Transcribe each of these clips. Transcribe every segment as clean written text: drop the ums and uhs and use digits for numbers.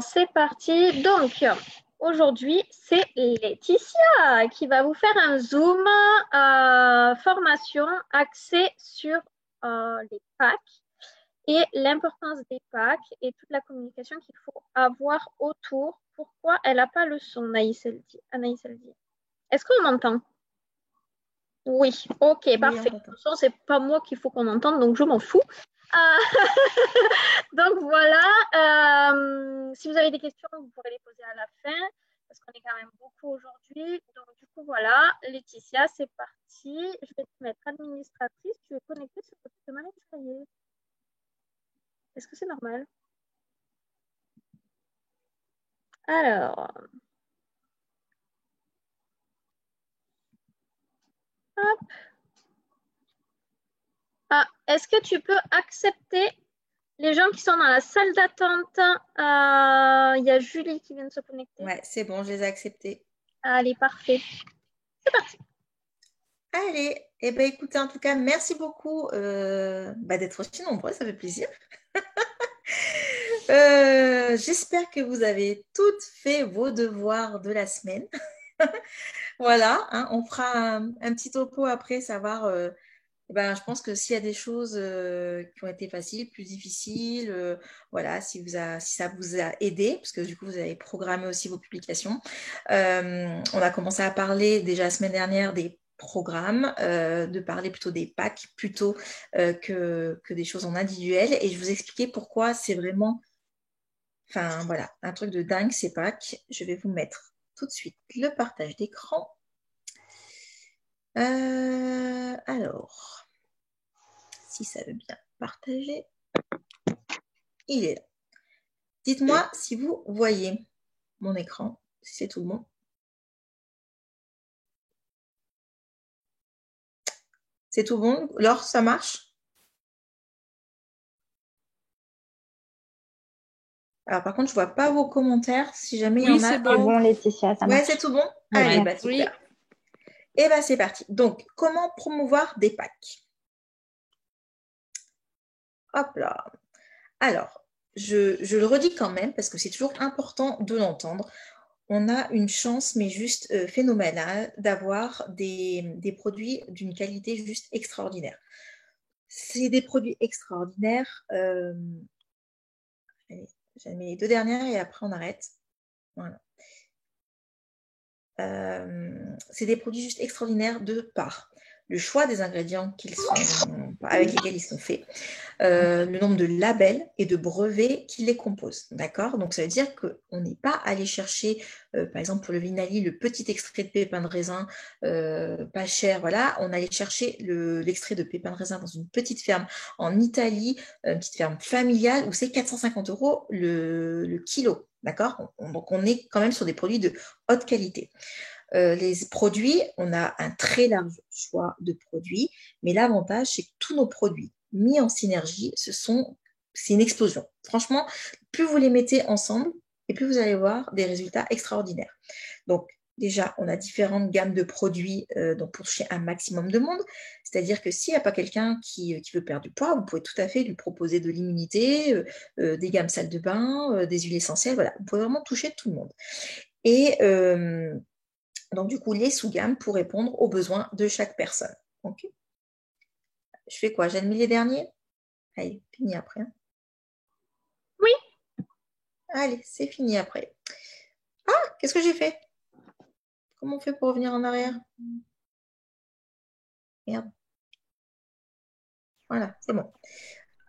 C'est parti. Donc, aujourd'hui, c'est Laetitia qui va vous faire un Zoom formation axée sur les packs et l'importance des packs et toute la communication qu'il faut avoir autour. Pourquoi elle n'a pas le son, Anaïs elle dit. Est-ce qu'on m'entend? Oui, ok, Oui, on parfait. De t'entend. toute façon, c'est pas moi qu'il faut qu'on entende, donc je m'en fous. Euh, Donc voilà, si vous avez des questions, vous pourrez les poser à la fin, parce qu'on est quand même beaucoup aujourd'hui. Donc du coup, voilà, Laetitia, c'est parti. Je vais te mettre administratrice. Tu es connectée sur le de Marie Caillé. Est-ce que c'est normal? Alors, hop. Ah, est-ce que tu peux accepter les gens qui sont dans la salle d'attente? Il y a Julie qui vient de se connecter. Ouais, c'est bon, je les ai acceptés. Allez, parfait. C'est parti. Allez, eh ben, écoutez, en tout cas, merci beaucoup d'être aussi nombreux, ça fait plaisir. J'espère que vous avez toutes fait vos devoirs de la semaine. Voilà, hein, on fera un petit topo après, savoir. Je pense que s'il y a des choses qui ont été faciles, plus difficiles, voilà, si ça vous a aidé, parce que du coup, vous avez programmé aussi vos publications. On a commencé à parler déjà la semaine dernière des programmes, de parler plutôt des packs plutôt que des choses en individuel. Et je vous expliquais pourquoi c'est vraiment, enfin voilà, un truc de dingue ces packs. Je vais vous mettre tout de suite le partage d'écran. Alors, si ça veut bien partager, il est là. Dites-moi si vous voyez mon écran, si c'est tout bon. C'est tout bon? Laure, ça marche? Alors par contre, je ne vois pas vos commentaires. Si jamais il y Oui, en c'est a. C'est bon. bon, Laetitia, ça Ouais, c'est marche. tout bon? Oui, Allez, bah merci. Oui. super. Et bah c'est parti. Donc, comment promouvoir des packs? Hop là. Alors, je le redis quand même parce que c'est toujours important de l'entendre. On a une chance, mais juste phénoménale, d'avoir des produits d'une qualité juste extraordinaire. C'est des produits extraordinaires. Allez, j'ai mis les deux dernières et après on arrête. Voilà. C'est des produits juste extraordinaires de par le choix des ingrédients avec lesquels ils sont faits, le nombre de labels et de brevets qui les composent. D'accord? Donc ça veut dire qu'on n'est pas allé chercher, par exemple pour le Vinali, le petit extrait de pépins de raisin, pas cher, voilà. On allait chercher l'extrait de pépins de raisin dans une petite ferme en Italie, une petite ferme familiale où c'est 450 € le kilo. D'accord? Donc on est quand même sur des produits de haute qualité. Les produits, on a un très large choix de produits, mais l'avantage, c'est que tous nos produits mis en synergie, c'est une explosion. Franchement, plus vous les mettez ensemble, et plus vous allez voir des résultats extraordinaires. Donc, déjà, on a différentes gammes de produits donc pour toucher un maximum de monde. C'est-à-dire que s'il n'y a pas quelqu'un qui veut perdre du poids, vous pouvez tout à fait lui proposer de l'immunité, des gammes salle de bain, des huiles essentielles. Voilà, vous pouvez vraiment toucher tout le monde. Et donc, du coup, les sous-gammes pour répondre aux besoins de chaque personne. Ok. Je fais quoi? J'admets les derniers? Allez, fini après. Oui, Allez, c'est fini après. Ah, qu'est-ce que j'ai fait? Comment on fait pour revenir en arrière? Merde. Voilà, c'est bon.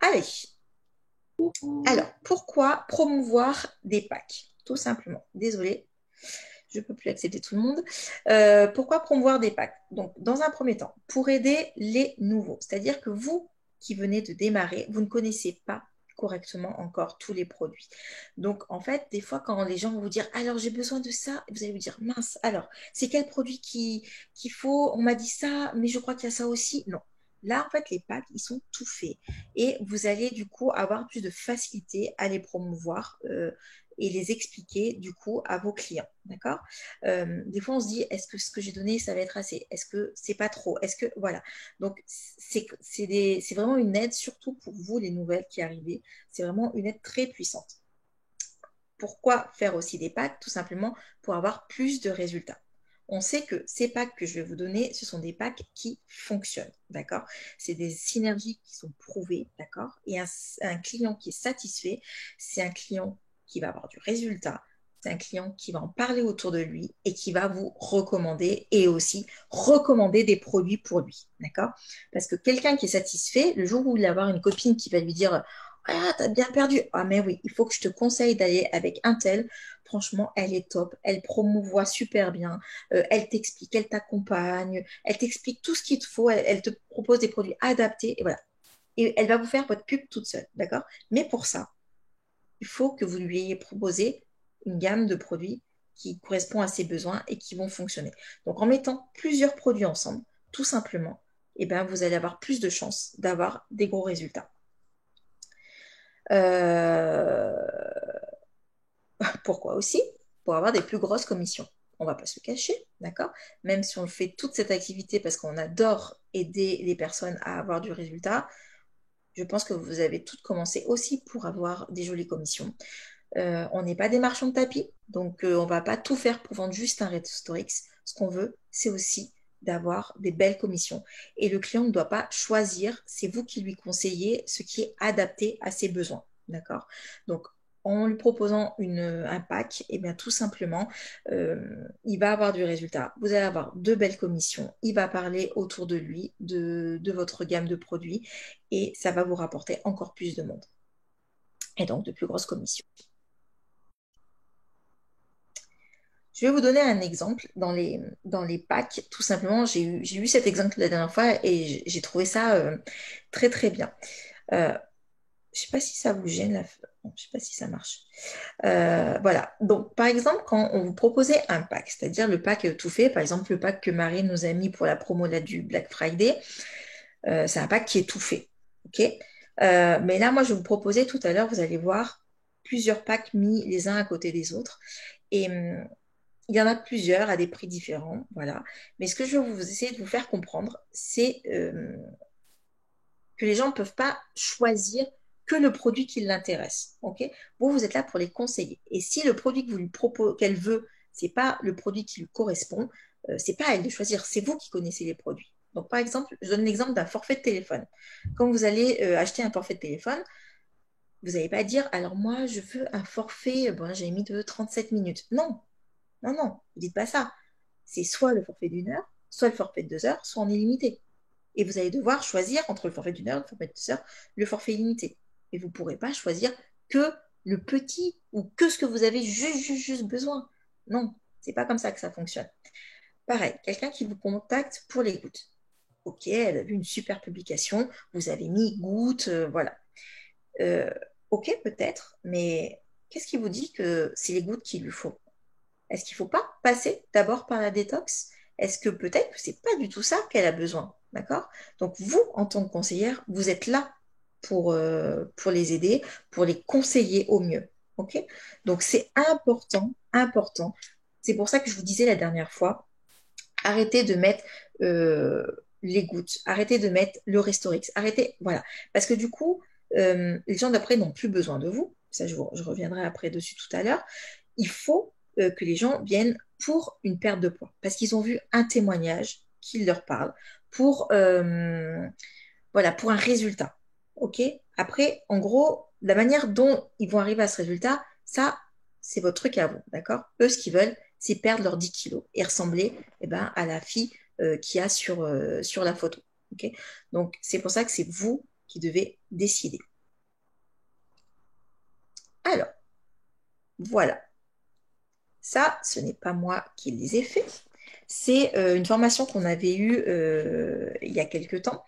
Allez. Alors, pourquoi promouvoir des packs? Tout simplement. Désolée, je ne peux plus accepter tout le monde. Pourquoi promouvoir des packs? Donc, dans un premier temps, pour aider les nouveaux. C'est-à-dire que vous qui venez de démarrer, vous ne connaissez pas correctement encore tous les produits. Donc, en fait, des fois, quand les gens vont vous dire, alors j'ai besoin de ça, vous allez vous dire, mince, alors, c'est quel produit qu'il faut? On m'a dit ça, mais je crois qu'il y a ça aussi. Non. Là, en fait, les packs, ils sont tout faits. Et vous allez, du coup, avoir plus de facilité à les promouvoir et les expliquer, du coup, à vos clients. D'accord? Des fois, on se dit, est-ce que ce que j'ai donné, ça va être assez? Est-ce que c'est pas trop? Est-ce que, voilà. Donc, c'est vraiment une aide, surtout pour vous, les nouvelles qui arrivent. C'est vraiment une aide très puissante. pourquoi faire aussi des packs? Tout simplement pour avoir plus de résultats. On sait que ces packs que je vais vous donner, ce sont des packs qui fonctionnent, d'accord? C'est des synergies qui sont prouvées, d'accord? Et un client qui est satisfait, c'est un client qui va avoir du résultat, c'est un client qui va en parler autour de lui et qui va vous recommander et aussi recommander des produits pour lui, d'accord? Parce que quelqu'un qui est satisfait, le jour où il va avoir une copine qui va lui dire ah, t'as bien perdu. Ah, mais oui, il faut que je te conseille d'aller avec un tel. Franchement, elle est top. Elle promouvoit super bien. Elle t'explique, elle t'accompagne. Elle t'explique tout ce qu'il te faut. Elle te propose des produits adaptés. Et voilà. Et elle va vous faire votre pub toute seule. D'accord? Mais pour ça, il faut que vous lui ayez proposé une gamme de produits qui correspond à ses besoins et qui vont fonctionner. Donc, en mettant plusieurs produits ensemble, tout simplement, eh ben, vous allez avoir plus de chances d'avoir des gros résultats. Euh, Pourquoi aussi? Pour avoir des plus grosses commissions. On ne va pas se cacher, d'accord? Même si on fait toute cette activité parce qu'on adore aider les personnes à avoir du résultat, je pense que vous avez toutes commencé aussi pour avoir des jolies commissions. On n'est pas des marchands de tapis, donc on ne va pas tout faire pour vendre juste un Restorix. Ce qu'on veut, c'est aussi d'avoir des belles commissions. Et le client ne doit pas choisir, c'est vous qui lui conseillez ce qui est adapté à ses besoins. D'accord? Donc, en lui proposant un pack, et bien tout simplement, il va avoir du résultat. Vous allez avoir de belles commissions. Il va parler autour de lui, de votre gamme de produits, et ça va vous rapporter encore plus de monde. Et donc de plus grosses commissions. Je vais vous donner un exemple dans les packs. Tout simplement, j'ai eu cet exemple la dernière fois et j'ai trouvé ça très très bien. Je ne sais pas si ça vous gêne, bon, je ne sais pas si ça marche. Voilà. Donc, par exemple, quand on vous proposait un pack, c'est-à-dire le pack tout fait, par exemple, le pack que Marie nous a mis pour la promo là, du Black Friday, c'est un pack qui est tout fait. OK? Mais là, moi, je vous proposais tout à l'heure, vous allez voir plusieurs packs mis les uns à côté des autres. Et il y en a plusieurs à des prix différents, voilà. Mais ce que je veux vous essayer de vous faire comprendre, c'est que les gens ne peuvent pas choisir que le produit qui l'intéresse. Ok? Vous, vous êtes là pour les conseiller. Et si le produit que vous lui proposez, qu'elle veut, c'est pas le produit qui lui correspond, c'est pas à elle de choisir. C'est vous qui connaissez les produits. Donc, par exemple, je donne l'exemple d'un forfait de téléphone. Quand vous allez acheter un forfait de téléphone, vous n'allez pas dire, alors moi, je veux un forfait, bon, j'ai mis de 37 minutes. Non, non, non, vous dites pas ça. C'est soit le forfait d'une heure, soit le forfait de 2 heures, soit en illimité. Et vous allez devoir choisir entre le forfait d'une heure, le forfait de 2 heures, le forfait illimité. Et vous ne pourrez pas choisir que le petit ou que ce que vous avez juste besoin. Non, c'est pas comme ça que ça fonctionne. Pareil, quelqu'un qui vous contacte pour les gouttes. Ok, elle a vu une super publication, vous avez mis gouttes, voilà. Euh, ok, peut-être, mais qu'est-ce qui vous dit que c'est les gouttes qu'il lui faut? Est-ce qu'il ne faut pas passer d'abord par la détox? Est-ce que peut-être que ce n'est pas du tout ça qu'elle a besoin? D'accord? Donc vous, en tant que conseillère, vous êtes là pour les aider, pour les conseiller au mieux. OK? Donc c'est important, important. C'est pour ça que je vous disais la dernière fois, arrêtez de mettre euh, les gouttes, arrêtez de mettre le Restorix, arrêtez, voilà. Parce que du coup, les gens d'après n'ont plus besoin de vous. Ça, je reviendrai après dessus tout à l'heure. Il faut que les gens viennent pour une perte de poids, parce qu'ils ont vu un témoignage qui leur parle, pour, voilà, pour un résultat. OK? Après, en gros, la manière dont ils vont arriver à ce résultat, ça, c'est votre truc à vous, d'accord? Eux, ce qu'ils veulent, c'est perdre leurs 10 kilos et ressembler eh ben, à la fille qu'il y a sur la photo. OK? Donc, c'est pour ça que c'est vous qui devez décider. Alors, voilà. Ça, ce n'est pas moi qui les ai faits. C'est une formation qu'on avait eue il y a quelques temps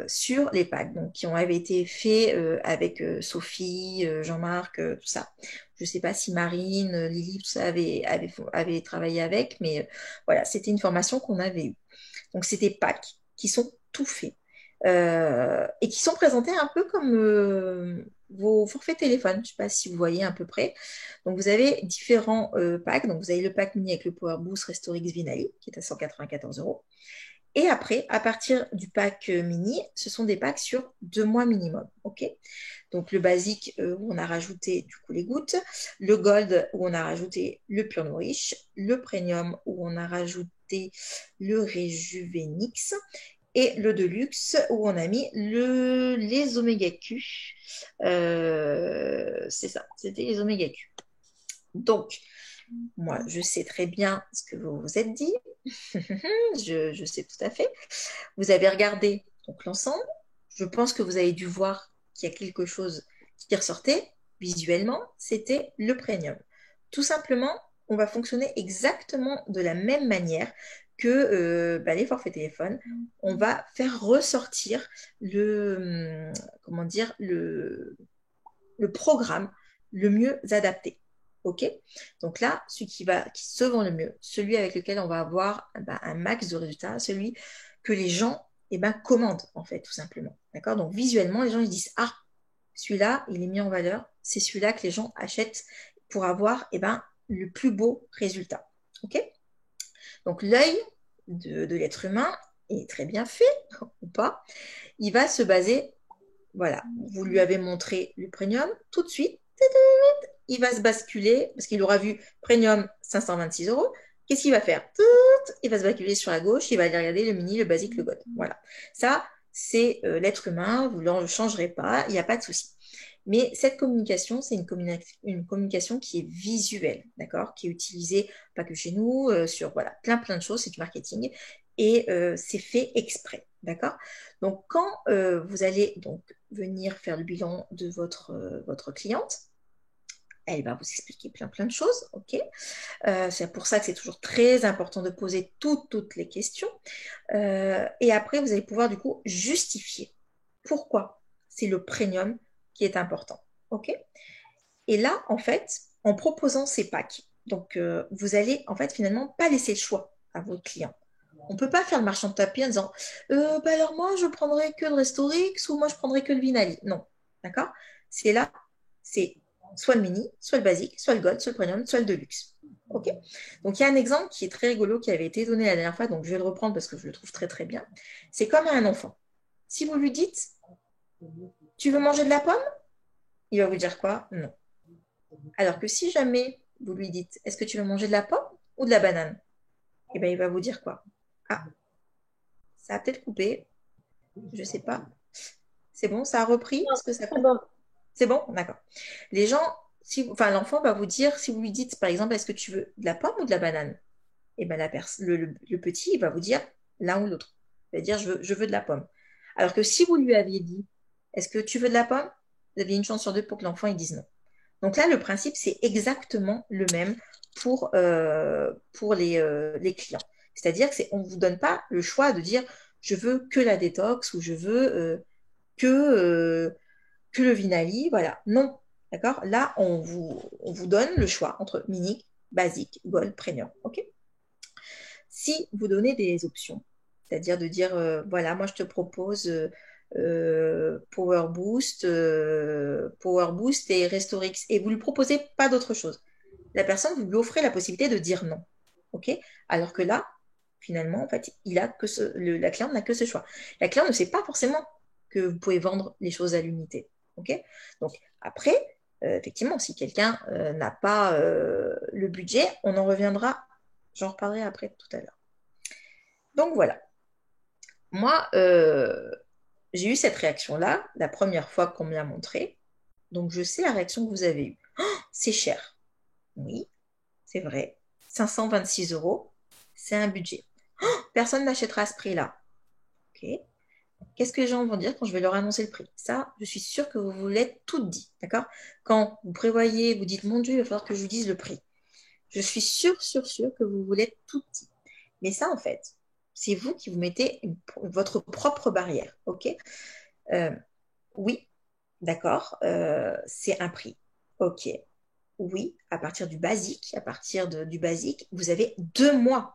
sur les packs, donc qui ont avait été faits avec Sophie, Jean-Marc, tout ça. Je ne sais pas si Marine, Lily, tout ça avait travaillé avec, mais voilà, c'était une formation qu'on avait eue. Donc, c'est des packs qui sont tout faits et qui sont présentés un peu comme vos forfaits téléphone. Je ne sais pas si vous voyez à peu près. Donc, vous avez différents packs. Donc, vous avez le pack mini avec le Power Boost Restorix Vinali qui est à 194 euros. Et après, à partir du pack mini, ce sont des packs sur 2 mois minimum. OK? Donc le basique où on a rajouté du coup les gouttes, le gold où on a rajouté le pure nourish, le premium où on a rajouté le Rejuvenix et le deluxe où on a mis les oméga Q. C'est ça, c'était les oméga Q. Donc, moi, je sais très bien ce que vous vous êtes dit. je sais tout à fait. Vous avez regardé donc l'ensemble. Je pense que vous avez dû voir qu'il y a quelque chose qui ressortait visuellement. C'était le premium. Tout simplement, on va fonctionner exactement de la même manière que les forfaits téléphones. On va faire ressortir comment dire, le programme le mieux adapté. OK? Donc là, celui qui se vend le mieux, celui avec lequel on va avoir un max de résultats, celui que les gens commandent, en fait, tout simplement. D'accord? Donc visuellement, les gens ils disent ah, celui-là, il est mis en valeur, c'est celui-là que les gens achètent pour avoir le plus beau résultat. OK? Donc l'œil de l'être humain est très bien fait, ou pas. Il va se baser, voilà, vous lui avez montré le premium, tout de suite, il va se basculer, parce qu'il aura vu premium 526 euros. Qu'est-ce qu'il va faire? Il va se basculer sur la gauche, il va aller regarder le mini, le basique, le gold. Voilà. Ça, c'est l'être humain, vous ne le changerez pas, il n'y a pas de souci. Mais cette communication, c'est une communication qui est visuelle, d'accord? Qui est utilisée pas que chez nous, sur voilà, plein de choses, c'est du marketing. Et c'est fait exprès, d'accord? Donc, quand vous allez donc venir faire le bilan de votre cliente, elle va vous expliquer plein de choses, ok? C'est pour ça que c'est toujours très important de poser toutes les questions. Et après, vous allez pouvoir du coup justifier pourquoi c'est le premium qui est important, ok? Et là, en fait, en proposant ces packs, donc vous allez en fait finalement pas laisser le choix à votre client. On ne peut pas faire le marchand de tapis en disant alors moi je prendrai que le Restorix ou moi je prendrai que le Vinali. Non, d'accord? C'est là, c'est soit le mini, soit le basique, soit le gold, soit le premium, soit le deluxe. Ok? Donc il y a un exemple qui est très rigolo qui avait été donné la dernière fois, donc je vais le reprendre parce que je le trouve très bien. C'est comme un enfant. Si vous lui dites tu veux manger de la pomme, il va vous dire quoi? Non. Alors que si jamais vous lui dites est-ce que tu veux manger de la pomme ou de la banane? Eh bien il va vous dire quoi? Ah, ça a peut-être coupé, je sais pas. C'est bon, ça a repris? Non, Est-ce que ça c'est coupe? bon. C'est bon? D'accord. Les gens, l'enfant va vous dire, si vous lui dites, par exemple, est-ce que tu veux de la pomme ou de la banane? Et ben le petit, il va vous dire l'un ou l'autre. Il va dire, je veux de la pomme. Alors que si vous lui aviez dit, est-ce que tu veux de la pomme? Vous aviez une chance sur deux pour que l'enfant il dise non. Donc là, le principe, c'est exactement le même pour les clients. C'est-à-dire qu'on ne vous donne pas le choix de dire, je veux que la détox ou je veux que, euh, que le Vinali, voilà. Non, d'accord? Là, on vous donne le choix entre mini, basique, gold, premium, ok? Si vous donnez des options, c'est-à-dire de dire, voilà, moi je te propose Power Boost et Restorix, et vous lui proposez pas d'autre chose. La personne, vous lui offrez la possibilité de dire non, ok? Alors que là, finalement, en fait, la cliente n'a que ce choix. La cliente ne sait pas forcément que vous pouvez vendre les choses à l'unité, ok? Donc après, effectivement, si quelqu'un n'a pas le budget, on en reviendra. J'en reparlerai après tout à l'heure. Donc voilà. Moi, j'ai eu cette réaction-là la première fois qu'on me l'a montré. Donc je sais la réaction que vous avez eue. Oh, c'est cher. Oui, c'est vrai. 526 euros, c'est un budget. Oh, personne n'achètera à ce prix-là. Ok. Qu'est-ce que les gens vont dire quand je vais leur annoncer le prix? Ça, je suis sûre que vous l'êtes toutes dit. D'accord? Quand vous prévoyez, vous dites, mon Dieu, il va falloir que je vous dise le prix. Je suis sûre que vous l'êtes toutes dit. Mais ça, en fait, c'est vous qui vous mettez votre propre barrière. Ok? Euh, oui, d'accord, c'est un prix. Ok. Oui, à partir du basique, du basique, vous avez 2 mois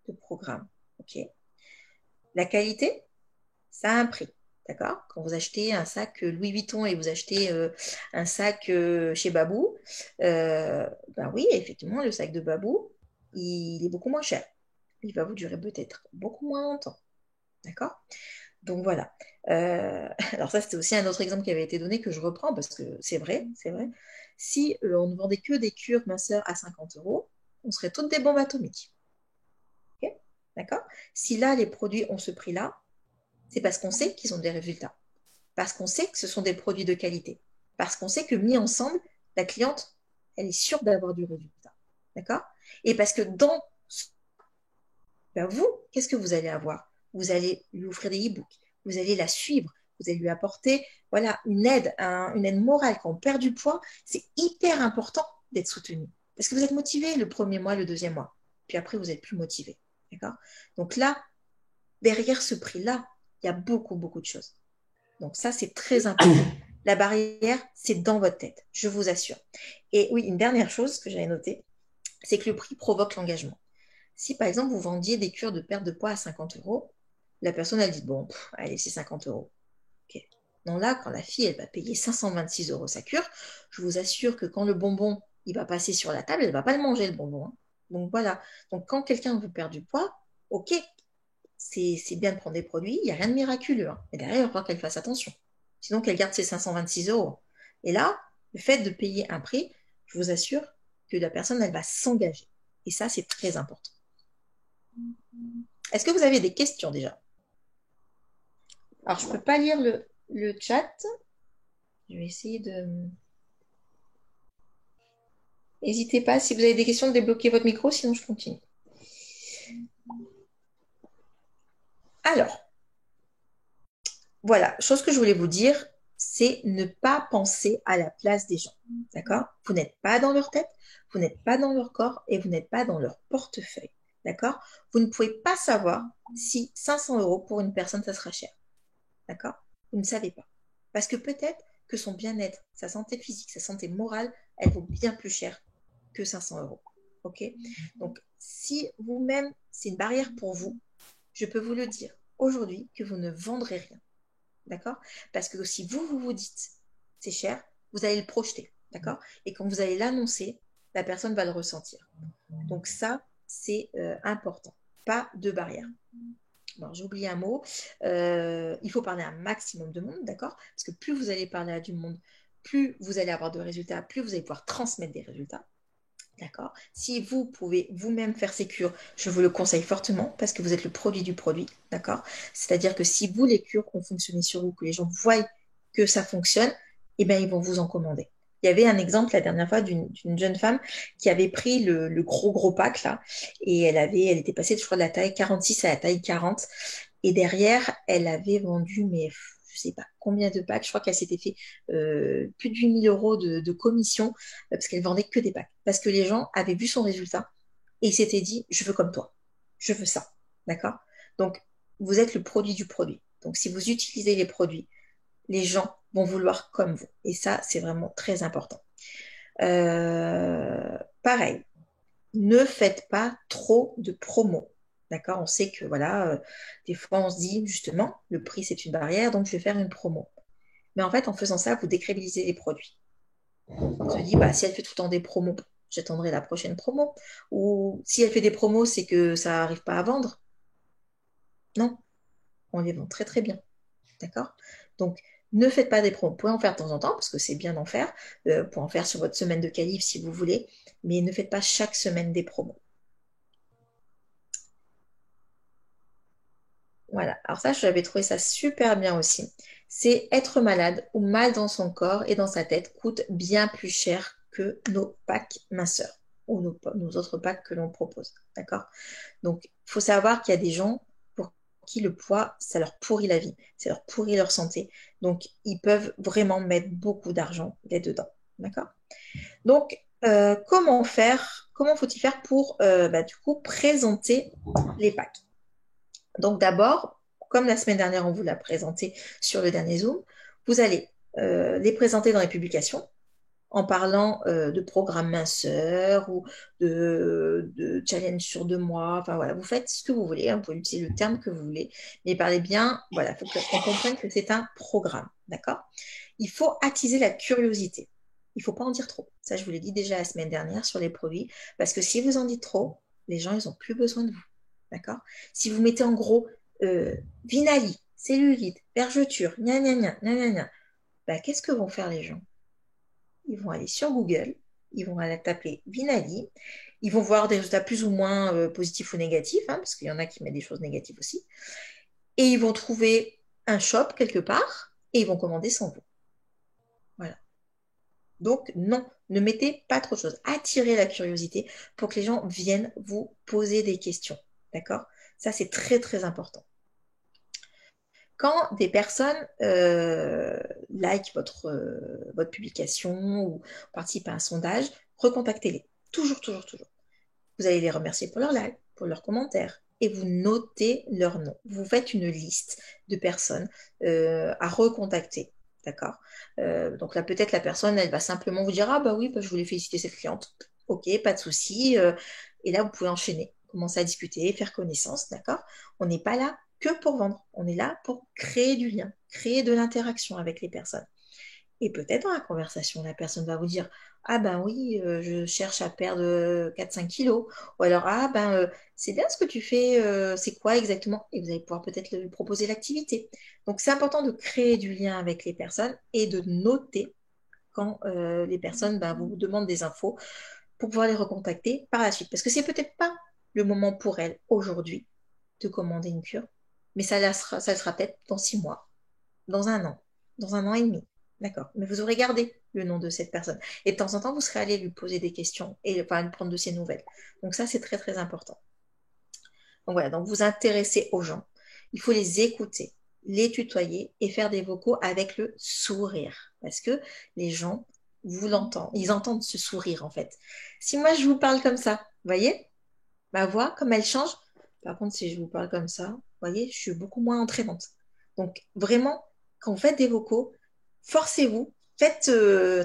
de programme. Ok. La qualité, ça a un prix. D'accord? Quand vous achetez un sac Louis Vuitton et vous achetez un sac chez Babou, ben oui, effectivement, le sac de Babou, il est beaucoup moins cher. Il va vous durer peut-être beaucoup moins longtemps. D'accord? Donc voilà. Alors ça, c'était aussi un autre exemple qui avait été donné que je reprends parce que c'est vrai, c'est vrai. Si on ne vendait que des cures minceurs à 50 euros, on serait toutes des bombes atomiques. Ok. D'accord? Si là, les produits ont ce prix-là, c'est parce qu'on sait qu'ils ont des résultats. Parce qu'on sait que ce sont des produits de qualité. Parce qu'on sait que mis ensemble, la cliente, elle est sûre d'avoir du résultat. D'accord? Et parce que dans ben vous, qu'est-ce que vous allez avoir? Vous allez lui offrir des e-books, vous allez la suivre, vous allez lui apporter voilà, une aide morale. Quand on perd du poids, c'est hyper important d'être soutenu. Parce que vous êtes motivé le premier mois, le deuxième mois. Puis après, vous n'êtes plus motivé. D'accord? Donc là, derrière ce prix-là, il y a beaucoup, beaucoup de choses. Donc ça, c'est très important. La barrière, c'est dans votre tête, je vous assure. Et oui, une dernière chose que j'avais notée, c'est que le prix provoque l'engagement. Si par exemple vous vendiez des cures de perte de poids à 50 euros, la personne elle dit bon, allez, c'est 50 euros. Ok. Non, là, quand la fille elle va payer 526 euros sa cure, je vous assure que quand le bonbon il va passer sur la table, elle ne va pas le manger le bonbon, hein. Donc voilà. Donc quand quelqu'un veut perdre du poids, ok, c'est bien de prendre des produits, il n'y a rien de miraculeux, hein. Mais derrière, il va falloir qu'elle fasse attention. Sinon qu'elle garde ses 526 euros. Et là, le fait de payer un prix, je vous assure que la personne elle va s'engager. Et ça, c'est très important. Est-ce que vous avez des questions déjà? Alors, je ne peux pas lire le chat. Je vais essayer de... N'hésitez pas, si vous avez des questions, de débloquer votre micro, sinon je continue. Alors, voilà, chose que je voulais vous dire, c'est ne pas penser à la place des gens. D'accord? Vous n'êtes pas dans leur tête, vous n'êtes pas dans leur corps et vous n'êtes pas dans leur portefeuille. D'accord? Vous ne pouvez pas savoir si 500 euros pour une personne, ça sera cher. D'accord? Vous ne savez pas. Parce que peut-être que son bien-être, sa santé physique, sa santé morale, elle vaut bien plus cher que 500 euros. OK? Donc, si vous-même, c'est une barrière pour vous, je peux vous le dire aujourd'hui que vous ne vendrez rien. D'accord? Parce que si vous dites c'est cher, vous allez le projeter. D'accord? Et quand vous allez l'annoncer, la personne va le ressentir. Donc, ça, c'est important. Pas de barrière. Bon, j'ai oublié un mot. Il faut parler à un maximum de monde, d'accord? Parce que plus vous allez parler à du monde, plus vous allez avoir de résultats, plus vous allez pouvoir transmettre des résultats. D'accord? Si vous pouvez vous-même faire ces cures, je vous le conseille fortement parce que vous êtes le produit du produit. D'accord? C'est-à-dire que si vous, les cures ont fonctionné sur vous, que les gens voient que ça fonctionne, eh bien, ils vont vous en commander. Il y avait un exemple la dernière fois d'une jeune femme qui avait pris le gros pack là et elle était passée, je crois, de la taille 46 à la taille 40 et derrière, elle avait vendu, mais je sais pas combien de packs, je crois qu'elle s'était fait plus de 8 000 euros de commission parce qu'elle vendait que des packs. Parce que les gens avaient vu son résultat et ils s'étaient dit, je veux comme toi, je veux ça. D'accord? Donc, vous êtes le produit du produit. Donc, si vous utilisez les produits, les gens vont vouloir comme vous. Et ça, c'est vraiment très important. Pareil, ne faites pas trop de promos. D'accord? On sait que voilà, des fois on se dit justement, le prix c'est une barrière, donc je vais faire une promo. Mais en fait, en faisant ça, vous décrédibilisez les produits. On se dit, bah, si elle fait tout le temps des promos, j'attendrai la prochaine promo. Ou si elle fait des promos, c'est que ça n'arrive pas à vendre. Non, on les vend très très bien. D'accord? Donc, ne faites pas des promos. Vous pouvez en faire de temps en temps, parce que c'est bien d'en faire. Vous pouvez en faire sur votre semaine de qualif si vous voulez, mais ne faites pas chaque semaine des promos. Voilà. Alors ça, j'avais trouvé ça super bien aussi. C'est être malade ou mal dans son corps et dans sa tête coûte bien plus cher que nos packs minceurs ou nos autres packs que l'on propose. D'accord? Donc, il faut savoir qu'il y a des gens pour qui le poids, ça leur pourrit la vie, ça leur pourrit leur santé. Donc, ils peuvent vraiment mettre beaucoup d'argent là-dedans. D'accord? Donc, comment faire? Comment faut-il faire pour du coup présenter les packs? Donc d'abord, comme la semaine dernière, on vous l'a présenté sur le dernier Zoom, vous allez les présenter dans les publications en parlant de programme minceur ou de challenge sur 2 mois. Enfin voilà, vous faites ce que vous voulez, hein, vous pouvez utiliser le terme que vous voulez, mais parlez bien, voilà, il faut qu'on comprenne que c'est un programme, d'accord? Il faut attiser la curiosité. Il ne faut pas en dire trop. Ça, je vous l'ai dit déjà la semaine dernière sur les produits, parce que si vous en dites trop, les gens, ils n'ont plus besoin de vous. D'accord? Si vous mettez en gros Vinali, cellulite, vergeture, gna gna gna, gna gna gna. Bah, qu'est-ce que vont faire les gens? Ils vont aller sur Google, ils vont aller taper Vinali, ils vont voir des résultats plus ou moins positifs ou négatifs, hein, parce qu'il y en a qui mettent des choses négatives aussi, et ils vont trouver un shop quelque part et ils vont commander sans vous. Voilà. Donc, non, ne mettez pas trop de choses. Attirez la curiosité pour que les gens viennent vous poser des questions. D'accord? Ça, c'est très, très important. Quand des personnes like votre publication ou participent à un sondage, recontactez-les. Toujours, toujours, toujours. Vous allez les remercier pour leur like, pour leurs commentaires, et vous notez leur nom. Vous faites une liste de personnes à recontacter. D'accord. Donc là, peut-être la personne, elle va simplement vous dire, ah bah oui, bah, je voulais féliciter cette cliente. Ok, pas de souci. Et là, vous pouvez enchaîner, commencer à discuter, faire connaissance. D'accord. On n'est pas là que pour vendre. On est là pour créer du lien, créer de l'interaction avec les personnes. Et peut-être dans la conversation, la personne va vous dire, ah ben oui, je cherche à perdre 4-5 kilos. Ou alors, ah ben c'est bien ce que tu fais, c'est quoi exactement? Et vous allez pouvoir peut-être lui proposer l'activité. Donc c'est important de créer du lien avec les personnes et de noter quand les personnes vous demandent des infos pour pouvoir les recontacter par la suite. Parce que c'est peut-être pas le moment pour elles aujourd'hui de commander une cure, mais ça le sera peut-être dans 6 mois, dans un an et demi. D'accord. Mais vous aurez gardé le nom de cette personne. Et de temps en temps, vous serez allé lui poser des questions et enfin, lui prendre de ses nouvelles. Donc ça, c'est très, très important. Donc voilà, donc vous intéressez aux gens. Il faut les écouter, les tutoyer et faire des vocaux avec le sourire. Parce que les gens, vous l'entendent, ils entendent ce sourire en fait. Si moi, je vous parle comme ça, vous voyez, ma voix, comme elle change. Par contre, si je vous parle comme ça, vous voyez, je suis beaucoup moins entraînante. Donc, vraiment, quand vous faites des vocaux, forcez-vous, faites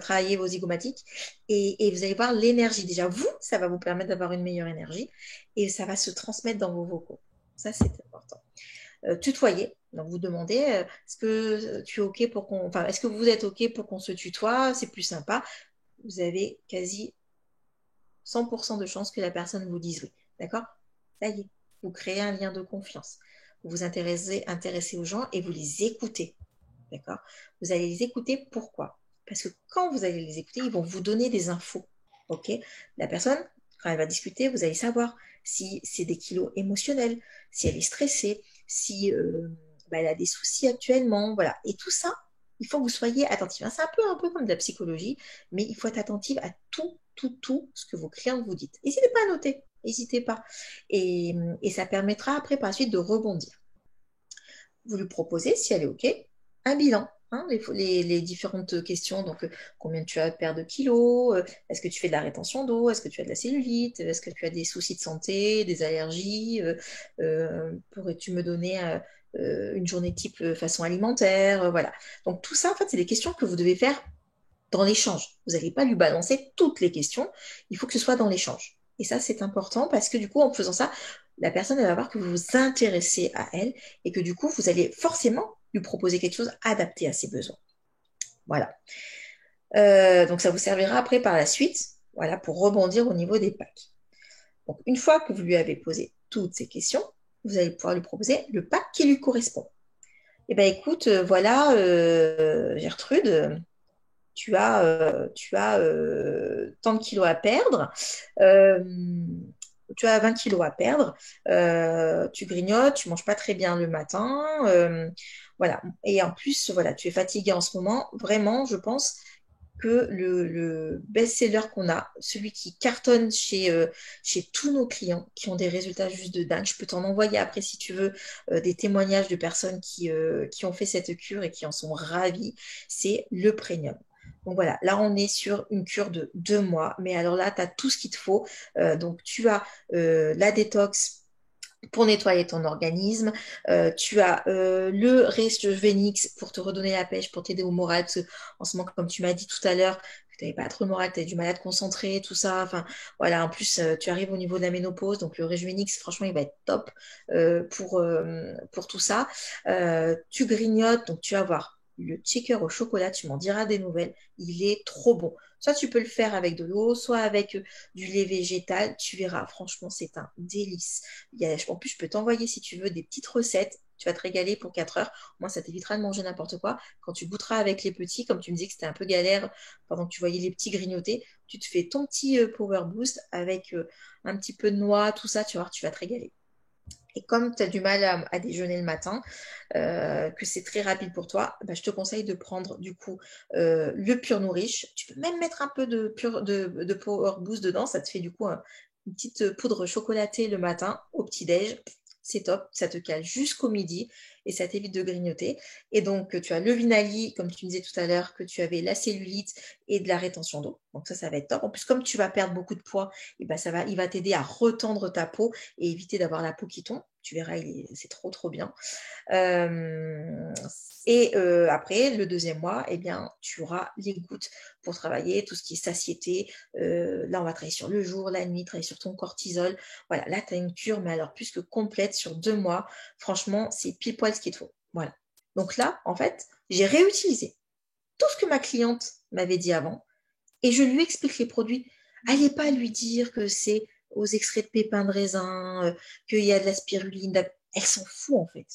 travailler vos zygomatiques et vous allez voir l'énergie. Déjà, vous, ça va vous permettre d'avoir une meilleure énergie et ça va se transmettre dans vos vocaux. Ça, c'est important. Tutoyer. Donc, vous demandez, est-ce que tu es OK pour qu'on... Enfin, est-ce que vous êtes OK pour qu'on se tutoie? C'est plus sympa. Vous avez quasi 100% de chances que la personne vous dise oui. D'accord? Ça y est, vous créez un lien de confiance. Vous vous intéressez aux gens et vous les écoutez. D'accord? Vous allez les écouter, pourquoi? Parce que quand vous allez les écouter, ils vont vous donner des infos. OK? La personne, quand elle va discuter, vous allez savoir si c'est des kilos émotionnels, si elle est stressée, si elle a des soucis actuellement. Voilà. Et tout ça, il faut que vous soyez attentif. C'est un peu comme de la psychologie, mais il faut être attentif à tout ce que vos clients vous dites. N'hésitez pas à noter. N'hésitez pas. Et ça permettra après, par la suite, de rebondir. Vous lui proposez, si elle est OK, un bilan. Hein, les différentes questions, donc combien tu as de perdre de kilos, est-ce que tu fais de la rétention d'eau, est-ce que tu as de la cellulite, est-ce que tu as des soucis de santé, des allergies, pourrais-tu me donner une journée type façon alimentaire, voilà. Donc tout ça, en fait, c'est des questions que vous devez faire dans l'échange. Vous n'allez pas lui balancer toutes les questions, il faut que ce soit dans l'échange. Et ça, c'est important parce que du coup, en faisant ça, la personne elle va voir que vous vous intéressez à elle et que du coup, vous allez forcément lui proposer quelque chose adapté à ses besoins. Voilà. Donc, ça vous servira après par la suite, voilà, pour rebondir au niveau des packs. Donc, une fois que vous lui avez posé toutes ces questions, vous allez pouvoir lui proposer le pack qui lui correspond. Eh bien, écoute, voilà, Gertrude, tu as tant de kilos à perdre, euh, tu as 20 kilos à perdre, tu grignotes, tu manges pas très bien le matin, voilà. Et en plus, voilà, tu es fatigué en ce moment. Vraiment, je pense que le best-seller qu'on a, celui qui cartonne chez tous nos clients, qui ont des résultats juste de dingue, je peux t'en envoyer après si tu veux des témoignages de personnes qui ont fait cette cure et qui en sont ravis, c'est le premium. Donc voilà, là on est sur une cure de 2 mois, mais alors là tu as tout ce qu'il te faut. Donc tu as la détox pour nettoyer ton organisme. Tu as le Rejuvenix pour te redonner la pêche, pour t'aider au moral, parce que en ce moment, comme tu m'as dit tout à l'heure, que tu n'avais pas trop le moral, tu avais du mal à te concentrer, tout ça. Enfin, voilà, en plus, tu arrives au niveau de la ménopause, donc le Rejuvenix, franchement, il va être top pour tout ça. Tu grignotes, donc tu vas voir le shaker au chocolat, tu m'en diras des nouvelles. Il est trop bon. Soit tu peux le faire avec de l'eau, soit avec du lait végétal. Tu verras, franchement, c'est un délice. En plus, je peux t'envoyer, si tu veux, des petites recettes. Tu vas te régaler pour 4 heures. Moi, ça t'évitera de manger n'importe quoi. Quand tu goûteras avec les petits, comme tu me disais que c'était un peu galère pendant que tu voyais les petits grignoter, tu te fais ton petit Power Boost avec un petit peu de noix, tout ça, tu vas voir, tu vas te régaler. Et comme tu as du mal à déjeuner le matin, que c'est très rapide pour toi, bah, je te conseille de prendre du coup le Pure Nourish. Tu peux même mettre un peu de Power Boost dedans. Ça te fait du coup une petite poudre chocolatée le matin au petit-déj. C'est top, ça te cale jusqu'au midi et ça t'évite de grignoter. Et donc, tu as le Vinali, comme tu me disais tout à l'heure, que tu avais la cellulite et de la rétention d'eau. Donc ça va être top. En plus, comme tu vas perdre beaucoup de poids, et ben il va t'aider à retendre ta peau et éviter d'avoir la peau qui tombe. Tu verras, c'est trop, trop bien. Après, le deuxième mois, eh bien, tu auras les gouttes pour travailler tout ce qui est satiété. Là, on va travailler sur le jour, la nuit, travailler sur ton cortisol. Voilà, là, tu as une cure, mais alors plus que complète sur 2 mois. Franchement, c'est pile poil ce qu'il te faut. Voilà. Donc là, en fait, j'ai réutilisé tout ce que ma cliente m'avait dit avant et je lui explique les produits. Allez pas lui dire que c'est aux extraits de pépins de raisin, qu'il y a de la spiruline. Elle s'en fout en fait.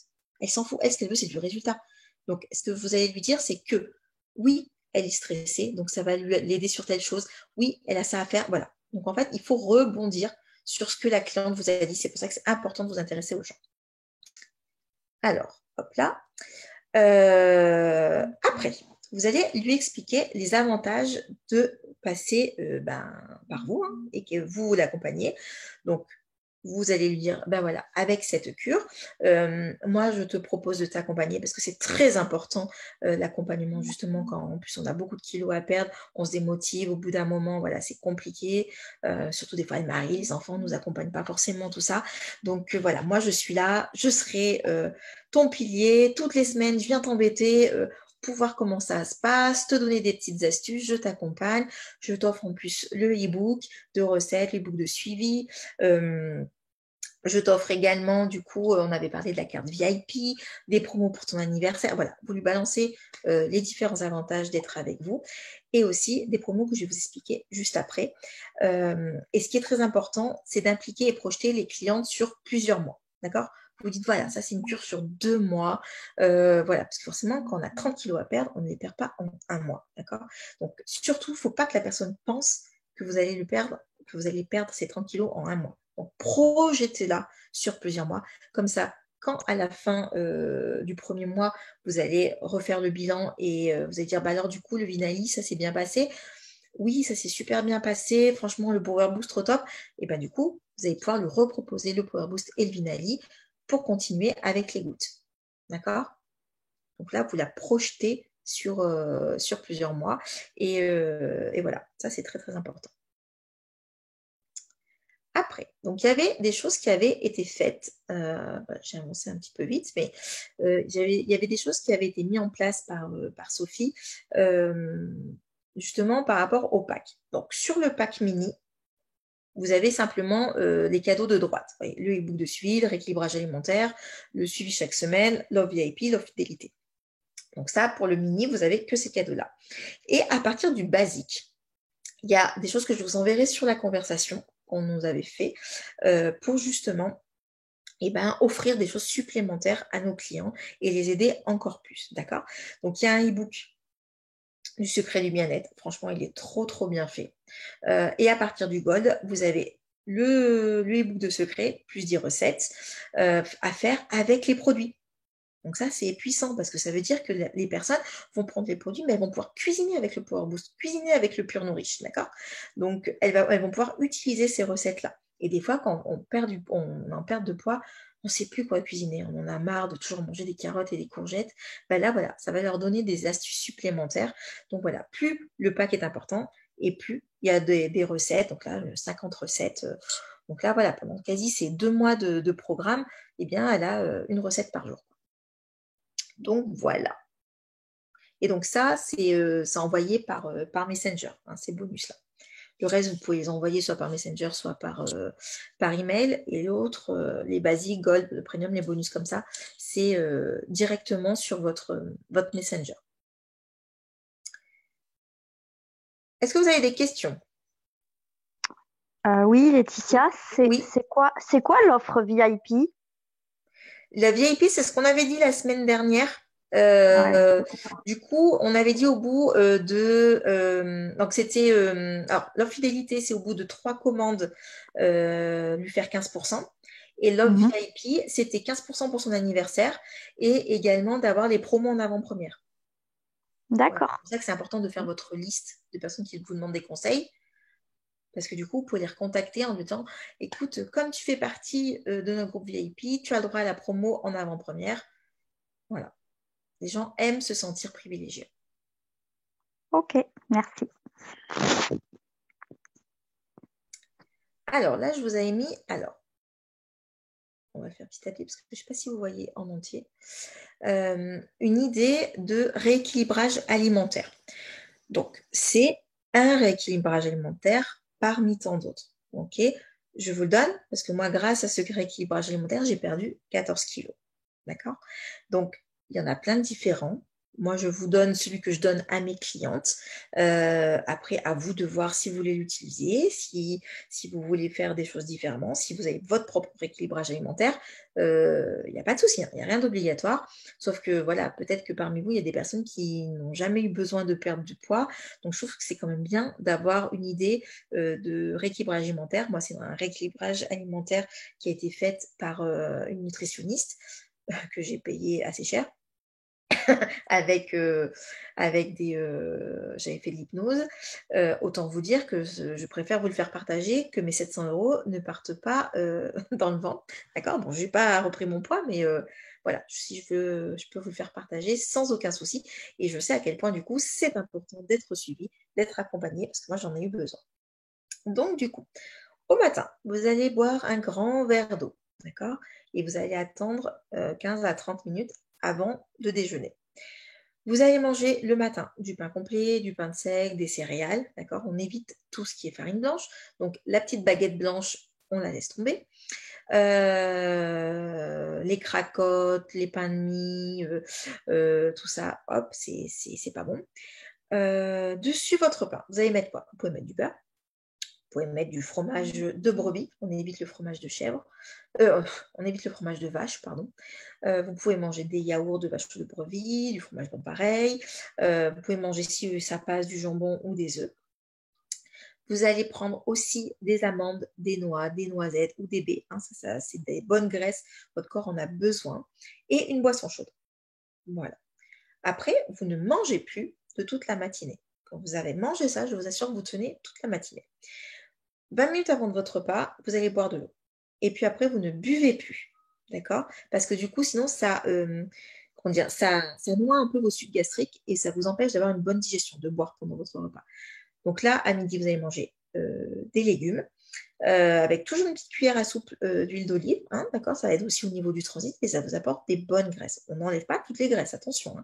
Elle s'en fout. Elle, ce qu'elle veut, c'est du résultat. Donc, ce que vous allez lui dire, c'est que oui, elle est stressée, donc ça va l'aider sur telle chose. Oui, elle a ça à faire. Voilà. Donc, en fait, il faut rebondir sur ce que la cliente vous a dit. C'est pour ça que c'est important de vous intéresser aux gens. Alors, hop là. Après, vous allez lui expliquer les avantages de passer par vous et que vous l'accompagnez. Donc, vous allez lui dire, ben voilà, avec cette cure, moi, je te propose de t'accompagner parce que c'est très important, l'accompagnement, justement, quand en plus on a beaucoup de kilos à perdre, on se démotive au bout d'un moment, voilà, c'est compliqué, surtout des fois les maris, les enfants ne nous accompagnent pas forcément, tout ça. Donc, voilà, moi, je suis là, je serai ton pilier, toutes les semaines, je viens t'embêter, pour voir comment ça se passe, te donner des petites astuces, je t'accompagne, je t'offre en plus le e-book de recettes, le e-book de suivi, je t'offre également, du coup, on avait parlé de la carte VIP, des promos pour ton anniversaire. Voilà, vous lui balancez les différents avantages d'être avec vous et aussi des promos que je vais vous expliquer juste après. Et ce qui est très important, c'est d'impliquer et projeter les clientes sur plusieurs mois. D'accord? Vous dites, voilà, ça c'est une cure sur 2 mois. Voilà, parce que forcément, quand on a 30 kilos à perdre, on ne les perd pas en 1 mois. D'accord? Donc, surtout, il ne faut pas que la personne pense que vous allez perdre ces 30 kilos en 1 mois. Donc, projetez-la sur plusieurs mois. Comme ça, quand à la fin du premier mois, vous allez refaire le bilan et vous allez dire, bah alors du coup, le Vinali, ça s'est bien passé. Oui, ça s'est super bien passé. Franchement, le Power Boost, trop top. Et bien du coup, vous allez pouvoir lui reproposer le Power Boost et le Vinali pour continuer avec les gouttes. D'accord? Donc là, vous la projetez sur plusieurs mois. Et voilà, ça c'est très très important. Après, donc il y avait des choses qui avaient été faites, j'ai avancé un petit peu vite, mais il y avait des choses qui avaient été mises en place par Sophie, justement par rapport au pack. Donc sur le pack mini, vous avez simplement les cadeaux de droite. Voyez, le e-book de suivi, le rééquilibrage alimentaire, le suivi chaque semaine, l'offre VIP, l'offre fidélité. Donc ça, pour le mini, vous n'avez que ces cadeaux-là. Et à partir du basique, il y a des choses que je vous enverrai sur la conversation qu'on nous avait fait pour justement offrir des choses supplémentaires à nos clients et les aider encore plus. D'accord? Donc, il y a un e-book du secret du bien-être. Franchement, il est trop, trop bien fait. Et à partir du Gold, vous avez le e-book de secret plus 10 recettes à faire avec les produits. Donc ça, c'est puissant parce que ça veut dire que les personnes vont prendre les produits, mais elles vont pouvoir cuisiner avec le Power Boost, cuisiner avec le Pure Nourish, d'accord? Donc, elles vont pouvoir utiliser ces recettes-là. Et des fois, quand on en perd de poids, on ne sait plus quoi cuisiner. On en a marre de toujours manger des carottes et des courgettes. Là, voilà, ça va leur donner des astuces supplémentaires. Donc voilà, plus le pack est important et plus il y a des recettes. Donc là, 50 recettes. Donc là, voilà, pendant quasi ces 2 mois de programme, eh bien, elle a une recette par jour. Donc voilà. Et donc ça, c'est envoyé par Messenger, hein, ces bonus-là. Le reste, vous pouvez les envoyer soit par Messenger, soit par email. Et l'autre, les basiques, Gold, le Premium, les bonus comme ça, c'est directement sur votre Messenger. Est-ce que vous avez des questions? Oui, Laetitia, Oui. c'est quoi l'offre VIP? La VIP, c'est ce qu'on avait dit la semaine dernière. Ouais, Du coup, on avait dit au bout donc c'était. Alors, l'offre fidélité, c'est au bout de 3 commandes, lui faire 15%. Et l'offre mhm, VIP, c'était 15% pour son anniversaire et également d'avoir les promos en avant-première. Voilà. C'est d'accord. pour ça que c'est important de faire votre liste de personnes qui vous demandent des conseils. Parce que du coup, vous pouvez les recontacter en disant, écoute, comme tu fais partie de notre groupe VIP, tu as le droit à la promo en avant-première. Voilà. Les gens aiment se sentir privilégiés. Ok, merci. Alors là, je vous avais mis, alors, on va faire petit à petit parce que je ne sais pas si vous voyez en entier, une idée de rééquilibrage alimentaire. Donc, c'est un rééquilibrage alimentaire parmi tant d'autres. Ok, je vous le donne parce que moi, grâce à ce rééquilibrage alimentaire, j'ai perdu 14 kilos. D'accord? Donc, il y en a plein de différents. Moi, je vous donne celui que je donne à mes clientes. Après, à vous de voir si vous voulez l'utiliser, si vous voulez faire des choses différemment, si vous avez votre propre rééquilibrage alimentaire, il n'y a pas de souci, hein, il n'y a rien d'obligatoire. Sauf que, voilà, peut-être que parmi vous, il y a des personnes qui n'ont jamais eu besoin de perdre du poids. Donc, je trouve que c'est quand même bien d'avoir une idée de rééquilibrage alimentaire. Moi, c'est un rééquilibrage alimentaire qui a été fait par une nutritionniste que j'ai payé assez cher avec, j'avais fait de l'hypnose. Autant vous dire que je préfère vous le faire partager, que mes 700 € ne partent pas dans le vent. D'accord? Bon, je n'ai pas repris mon poids, mais voilà, si je peux vous le faire partager sans aucun souci. Et je sais à quel point, du coup, c'est important d'être suivi, d'être accompagné, parce que moi, j'en ai eu besoin. Donc, du coup, au matin, vous allez boire un grand verre d'eau, d'accord? Et vous allez attendre 15 à 30 minutes avant de déjeuner. Vous allez manger le matin du pain complet, du pain de seigle, des céréales, d'accord? On évite tout ce qui est farine blanche. Donc, la petite baguette blanche, on la laisse tomber. Les cracottes, les pains de mie, tout ça, hop, c'est pas bon. Dessus votre pain, vous allez mettre quoi? Vous pouvez mettre du beurre, vous pouvez mettre du fromage de brebis, on évite le fromage de chèvre, on évite le fromage de vache, pardon. Vous pouvez manger des yaourts de vache ou de brebis, du fromage bon pareil. Vous pouvez manger, si ça passe, du jambon ou des œufs. Vous allez prendre aussi des amandes, des noix, des noisettes ou des baies. Hein, ça, c'est des bonnes graisses, votre corps en a besoin. Et une boisson chaude. Voilà. Après, vous ne mangez plus de toute la matinée. Quand vous avez mangé ça, je vous assure que vous tenez toute la matinée. 20 minutes avant votre repas, vous allez boire de l'eau. Et puis après, vous ne buvez plus. D'accord? Parce que du coup, sinon, comment dire, ça noie un peu vos sucs gastriques et ça vous empêche d'avoir une bonne digestion, de boire pendant votre repas. Donc là, à midi, vous allez manger des légumes avec toujours une petite cuillère à soupe d'huile d'olive. Hein, d'accord? Ça aide aussi au niveau du transit et ça vous apporte des bonnes graisses. On n'enlève pas toutes les graisses, attention.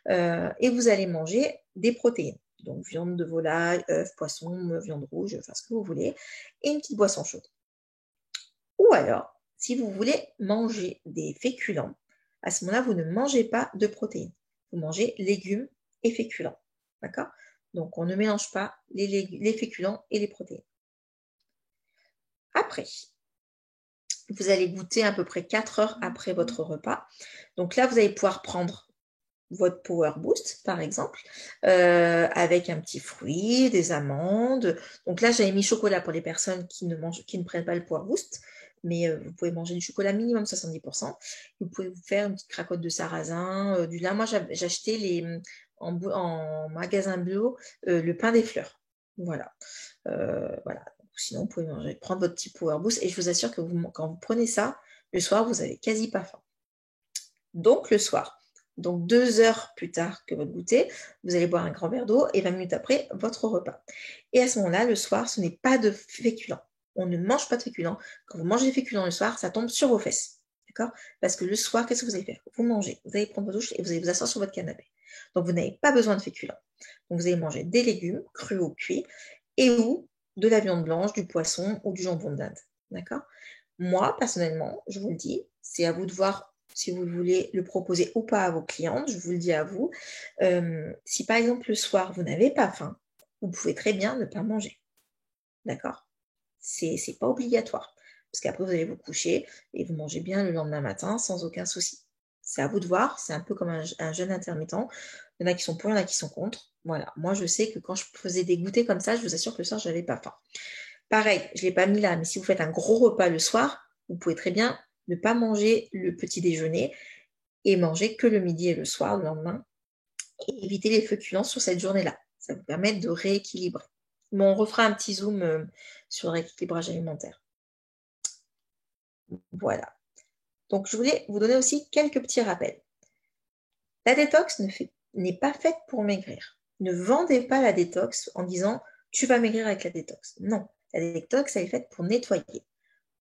Hein. Et vous allez manger des protéines. Donc, viande de volaille, œufs, poisson, viande rouge, enfin ce que vous voulez. Et une petite boisson chaude. Ou alors, si vous voulez manger des féculents, à ce moment-là, vous ne mangez pas de protéines. Vous mangez légumes et féculents. D'accord? Donc, on ne mélange pas les féculents et les protéines. Après, vous allez goûter à peu près 4 heures après votre repas. Donc là, vous allez pouvoir prendre votre Power Boost, par exemple, avec un petit fruit, des amandes. Donc là, j'avais mis chocolat pour les personnes qui ne prennent pas le Power Boost, mais vous pouvez manger du chocolat minimum 70%. Vous pouvez vous faire une petite cracotte de sarrasin, du lin. Moi, j'achetais en magasin bio le pain des fleurs. Voilà. Voilà. Sinon, vous pouvez prendre votre petit Power Boost et je vous assure que quand vous prenez ça, le soir, vous n'avez quasi pas faim. Donc, le soir, donc 2 heures plus tard que votre goûter, vous allez boire un grand verre d'eau et 20 minutes après, votre repas. Et à ce moment-là, le soir, ce n'est pas de féculents. On ne mange pas de féculents. Quand vous mangez des féculents le soir, ça tombe sur vos fesses. D'accord? Parce que le soir, qu'est-ce que vous allez faire? Vous mangez, vous allez prendre votre douche et vous allez vous asseoir sur votre canapé. Donc, vous n'avez pas besoin de féculents. Donc, vous allez manger des légumes, crus ou cuits, et ou de la viande blanche, du poisson ou du jambon d'Inde. D'accord? Moi, personnellement, je vous le dis, c'est à vous de voir si vous voulez le proposer ou pas à vos clientes, je vous le dis à vous. Si par exemple le soir, vous n'avez pas faim, vous pouvez très bien ne pas manger. D'accord? C'est pas obligatoire. Parce qu'après, vous allez vous coucher et vous mangez bien le lendemain matin sans aucun souci. C'est à vous de voir. C'est un peu comme un jeûne intermittent. Il y en a qui sont pour, il y en a qui sont contre. Voilà. Moi, je sais que quand je faisais des goûters comme ça, je vous assure que le soir, je n'avais pas faim. Pareil, je ne l'ai pas mis là, mais si vous faites un gros repas le soir, vous pouvez très bien ne pas manger le petit déjeuner et manger que le midi et le soir, le lendemain, et éviter les féculents sur cette journée-là. Ça vous permet de rééquilibrer. Bon, on refera un petit zoom sur le rééquilibrage alimentaire. Voilà. Donc, je voulais vous donner aussi quelques petits rappels. La détox n'est pas faite pour maigrir. Ne vendez pas la détox en disant « tu vas maigrir avec la détox ». Non, la détox, elle est faite pour nettoyer.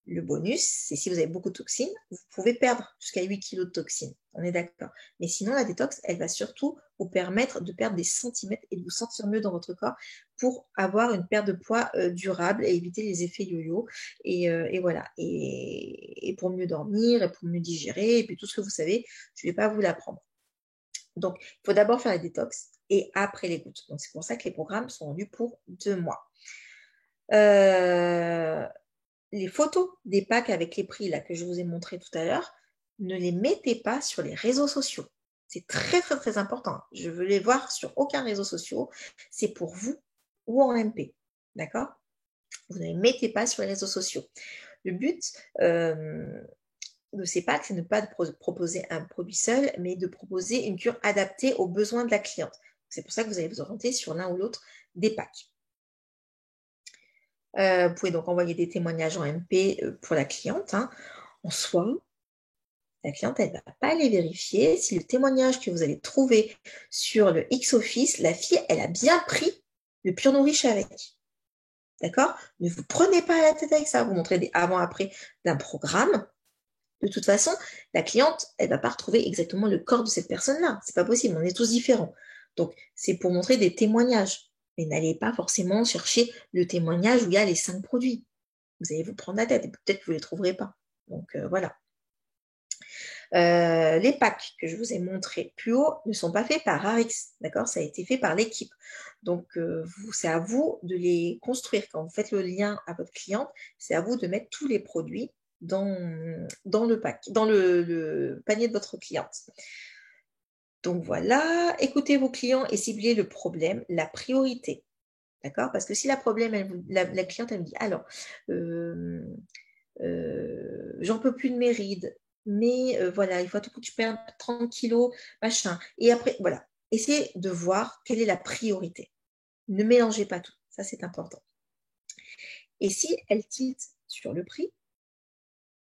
Le bonus, c'est si vous avez beaucoup de toxines, vous pouvez perdre jusqu'à 8 kg de toxines. On est d'accord. Mais sinon, la détox, elle va surtout vous permettre de perdre des centimètres et de vous sentir mieux dans votre corps pour avoir une perte de poids durable et éviter les effets yo-yo. Et voilà. Et pour mieux dormir, et pour mieux digérer, et puis tout ce que vous savez, je ne vais pas vous l'apprendre. Donc, il faut d'abord faire la détox et après les gouttes. Donc, c'est pour ça que les programmes sont rendus pour 2 mois. Les photos des packs avec les prix là, que je vous ai montré tout à l'heure, ne les mettez pas sur les réseaux sociaux. C'est très, très, très important. Je veux les voir sur aucun réseau social. C'est pour vous ou en MP. D'accord? Vous ne les mettez pas sur les réseaux sociaux. Le but de ces packs, c'est de ne pas proposer un produit seul, mais de proposer une cure adaptée aux besoins de la cliente. C'est pour ça que vous allez vous orienter sur l'un ou l'autre des packs. Vous pouvez donc envoyer des témoignages en MP pour la cliente. En soi, la cliente, elle ne va pas les vérifier. Si le témoignage que vous allez trouver sur le X-Office, la fille, elle a bien pris le Pure Nourish avec. D'accord? Ne vous prenez pas la tête avec ça. Vous montrez des avant-après d'un programme. De toute façon, la cliente, elle ne va pas retrouver exactement le corps de cette personne-là. C'est pas possible, on est tous différents. Donc, c'est pour montrer des témoignages. Mais n'allez pas forcément chercher le témoignage où il y a les 5 produits. Vous allez vous prendre la tête et peut-être que vous ne les trouverez pas. Donc, voilà. Les packs que je vous ai montrés plus haut ne sont pas faits par Arix, d'accord? Ça a été fait par l'équipe. Donc, c'est à vous de les construire. Quand vous faites le lien à votre cliente, c'est à vous de mettre tous les produits dans le pack, dans le panier de votre cliente. Donc voilà, écoutez vos clients et ciblez le problème, la priorité. D'accord? Parce que si la cliente, elle me dit, alors, j'en peux plus de mes rides, mais voilà, il faut à tout coup que je perde 30 kilos, machin. Et après, voilà, essayez de voir quelle est la priorité. Ne mélangez pas tout, ça c'est important. Et si elle tilte sur le prix,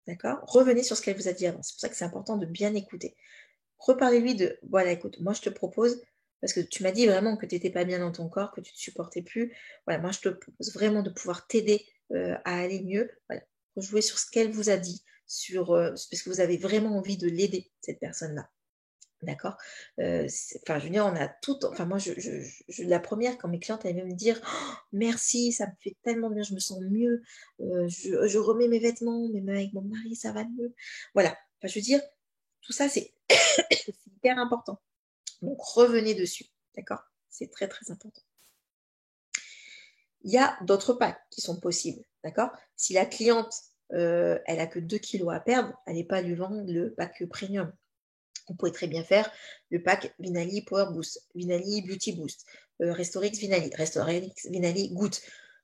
d'accord, revenez sur ce qu'elle vous a dit avant. C'est pour ça que c'est important de bien écouter. Reparlez-lui de, voilà, écoute, moi je te propose, parce que tu m'as dit vraiment que tu n'étais pas bien dans ton corps, que tu ne te supportais plus. Voilà, moi je te propose vraiment de pouvoir t'aider à aller mieux. Voilà, rejouer sur ce qu'elle vous a dit, parce que vous avez vraiment envie de l'aider, cette personne-là. D'accord? Enfin, je veux dire, on a tout. Enfin, moi, la première, quand mes clientes, elles viennent me dire oh, merci, ça me fait tellement bien, je me sens mieux, je remets mes vêtements, mais même avec mon mari, ça va mieux. Voilà. Enfin, je veux dire, tout ça, c'est hyper important. Donc, revenez dessus. D'accord? C'est très, très important. Il y a d'autres packs qui sont possibles. D'accord? Si la cliente, elle a que 2 kilos à perdre, elle n'est pas lui vendre le pack premium. Vous pouvez très bien faire le pack Vinali Power Boost, Vinali Beauty Boost, Restorix Vinali, Restorix Vinali Goutte.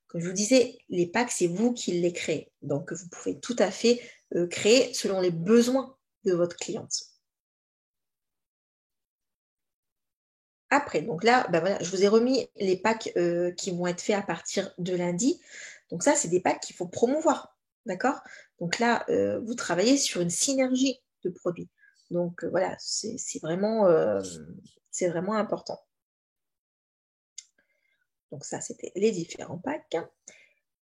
Comme je vous disais, les packs, c'est vous qui les créez. Donc, vous pouvez tout à fait créer selon les besoins de votre cliente. Après, donc là, ben voilà, je vous ai remis les packs qui vont être faits à partir de lundi. Donc ça, c'est des packs qu'il faut promouvoir. D'accord? Donc là, vous travaillez sur une synergie de produits. Donc voilà, c'est vraiment important. Donc ça, c'était les différents packs.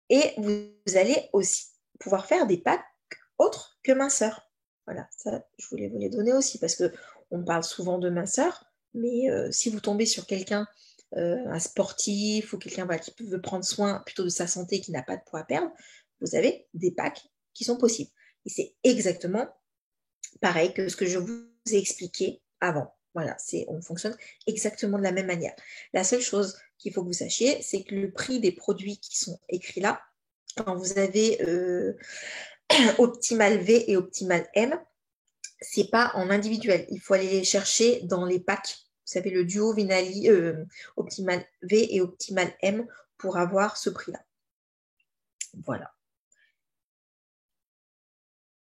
Et vous allez aussi pouvoir faire des packs autres que minceur. Voilà, ça, je voulais vous les donner aussi parce qu'on parle souvent de minceur, mais si vous tombez sur quelqu'un, un sportif ou quelqu'un qui veut prendre soin plutôt de sa santé, qui n'a pas de poids à perdre, vous avez des packs qui sont possibles. Et c'est exactement pareil que ce que je vous ai expliqué avant. Voilà, on fonctionne exactement de la même manière. La seule chose qu'il faut que vous sachiez, c'est que le prix des produits qui sont écrits là, quand vous avez Optimal V et Optimal M, c'est pas en individuel. Il faut aller les chercher dans les packs. Vous savez, le duo Vinali, Optimal V et Optimal M pour avoir ce prix-là. Voilà.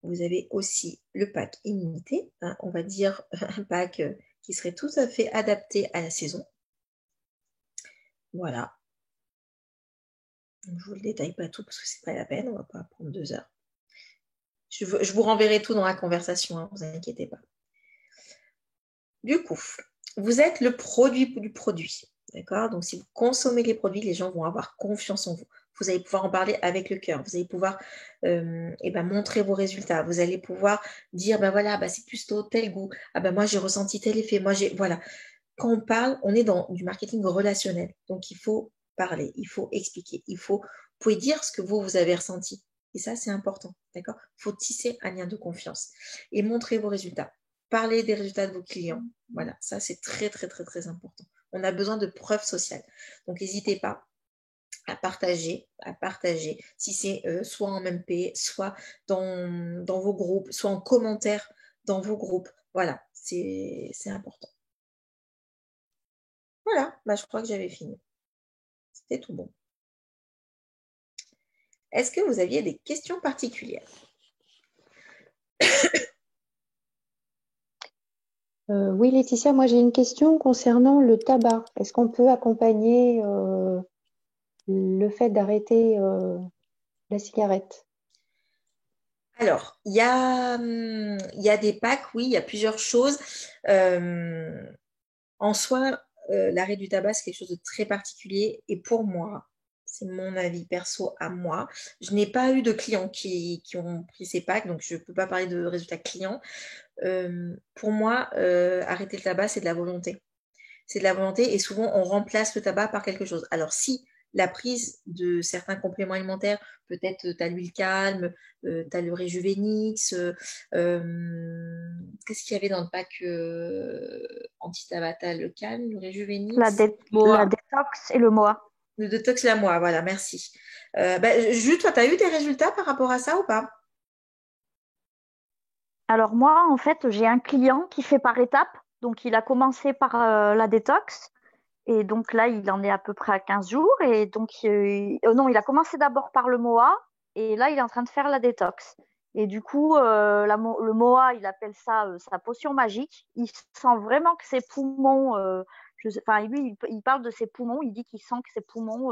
Vous avez aussi le pack illimité, hein, on va dire un pack qui serait tout à fait adapté à la saison. Voilà. Je ne vous le détaille pas tout parce que c'est pas la peine, on ne va pas prendre 2 heures. Je vous renverrai tout dans la conversation, hein, vous inquiétez pas. Du coup, vous êtes le produit du produit. D'accord? Donc, si vous consommez les produits, les gens vont avoir confiance en vous. Vous allez pouvoir en parler avec le cœur. Vous allez pouvoir montrer vos résultats. Vous allez pouvoir dire, voilà, c'est plutôt tel goût. Moi, j'ai ressenti tel effet. Voilà. Quand on parle, on est dans du marketing relationnel. Donc, il faut parler, il faut expliquer. Vous pouvez dire ce que vous avez ressenti. Et ça, c'est important. D'accord? Il faut tisser un lien de confiance et montrer vos résultats. Parler des résultats de vos clients. Voilà, ça, c'est très, très, très, très important. On a besoin de preuves sociales. Donc, n'hésitez pas à partager, si c'est soit en MP, soit dans vos groupes, soit en commentaire dans vos groupes. Voilà, c'est important. Voilà, je crois que j'avais fini. C'était tout bon. Est-ce que vous aviez des questions particulières? Oui, Laetitia, moi j'ai une question concernant le tabac. Est-ce qu'on peut accompagner le fait d'arrêter la cigarette? Alors, il y a des packs, oui, il y a plusieurs choses. En soi, l'arrêt du tabac, c'est quelque chose de très particulier. Et pour moi, c'est mon avis perso à moi. Je n'ai pas eu de clients qui ont pris ces packs, donc je ne peux pas parler de résultats clients. Pour moi, arrêter le tabac, c'est de la volonté. C'est de la volonté et souvent, on remplace le tabac par quelque chose. Alors, si la prise de certains compléments alimentaires, peut-être tu as l'huile calme, tu as le Réjuvénix, qu'est-ce qu'il y avait dans le pack anti-tabac? Tu as le calme, le Réjuvénix, La détox et le MOA. le détox la moi, voilà, merci. Jules, toi, tu as eu des résultats par rapport à ça ou pas? Alors moi, en fait, j'ai un client qui fait par étapes. Donc, il a commencé par la détox. Et donc là, il en est à peu près à 15 jours. Et donc, non, il a commencé d'abord par le MOA. Et là, il est en train de faire la détox. Et du coup, le MOA, il appelle ça sa potion magique. Il sent vraiment que ses poumons, lui, il parle de ses poumons. Il dit qu'il sent que ses poumons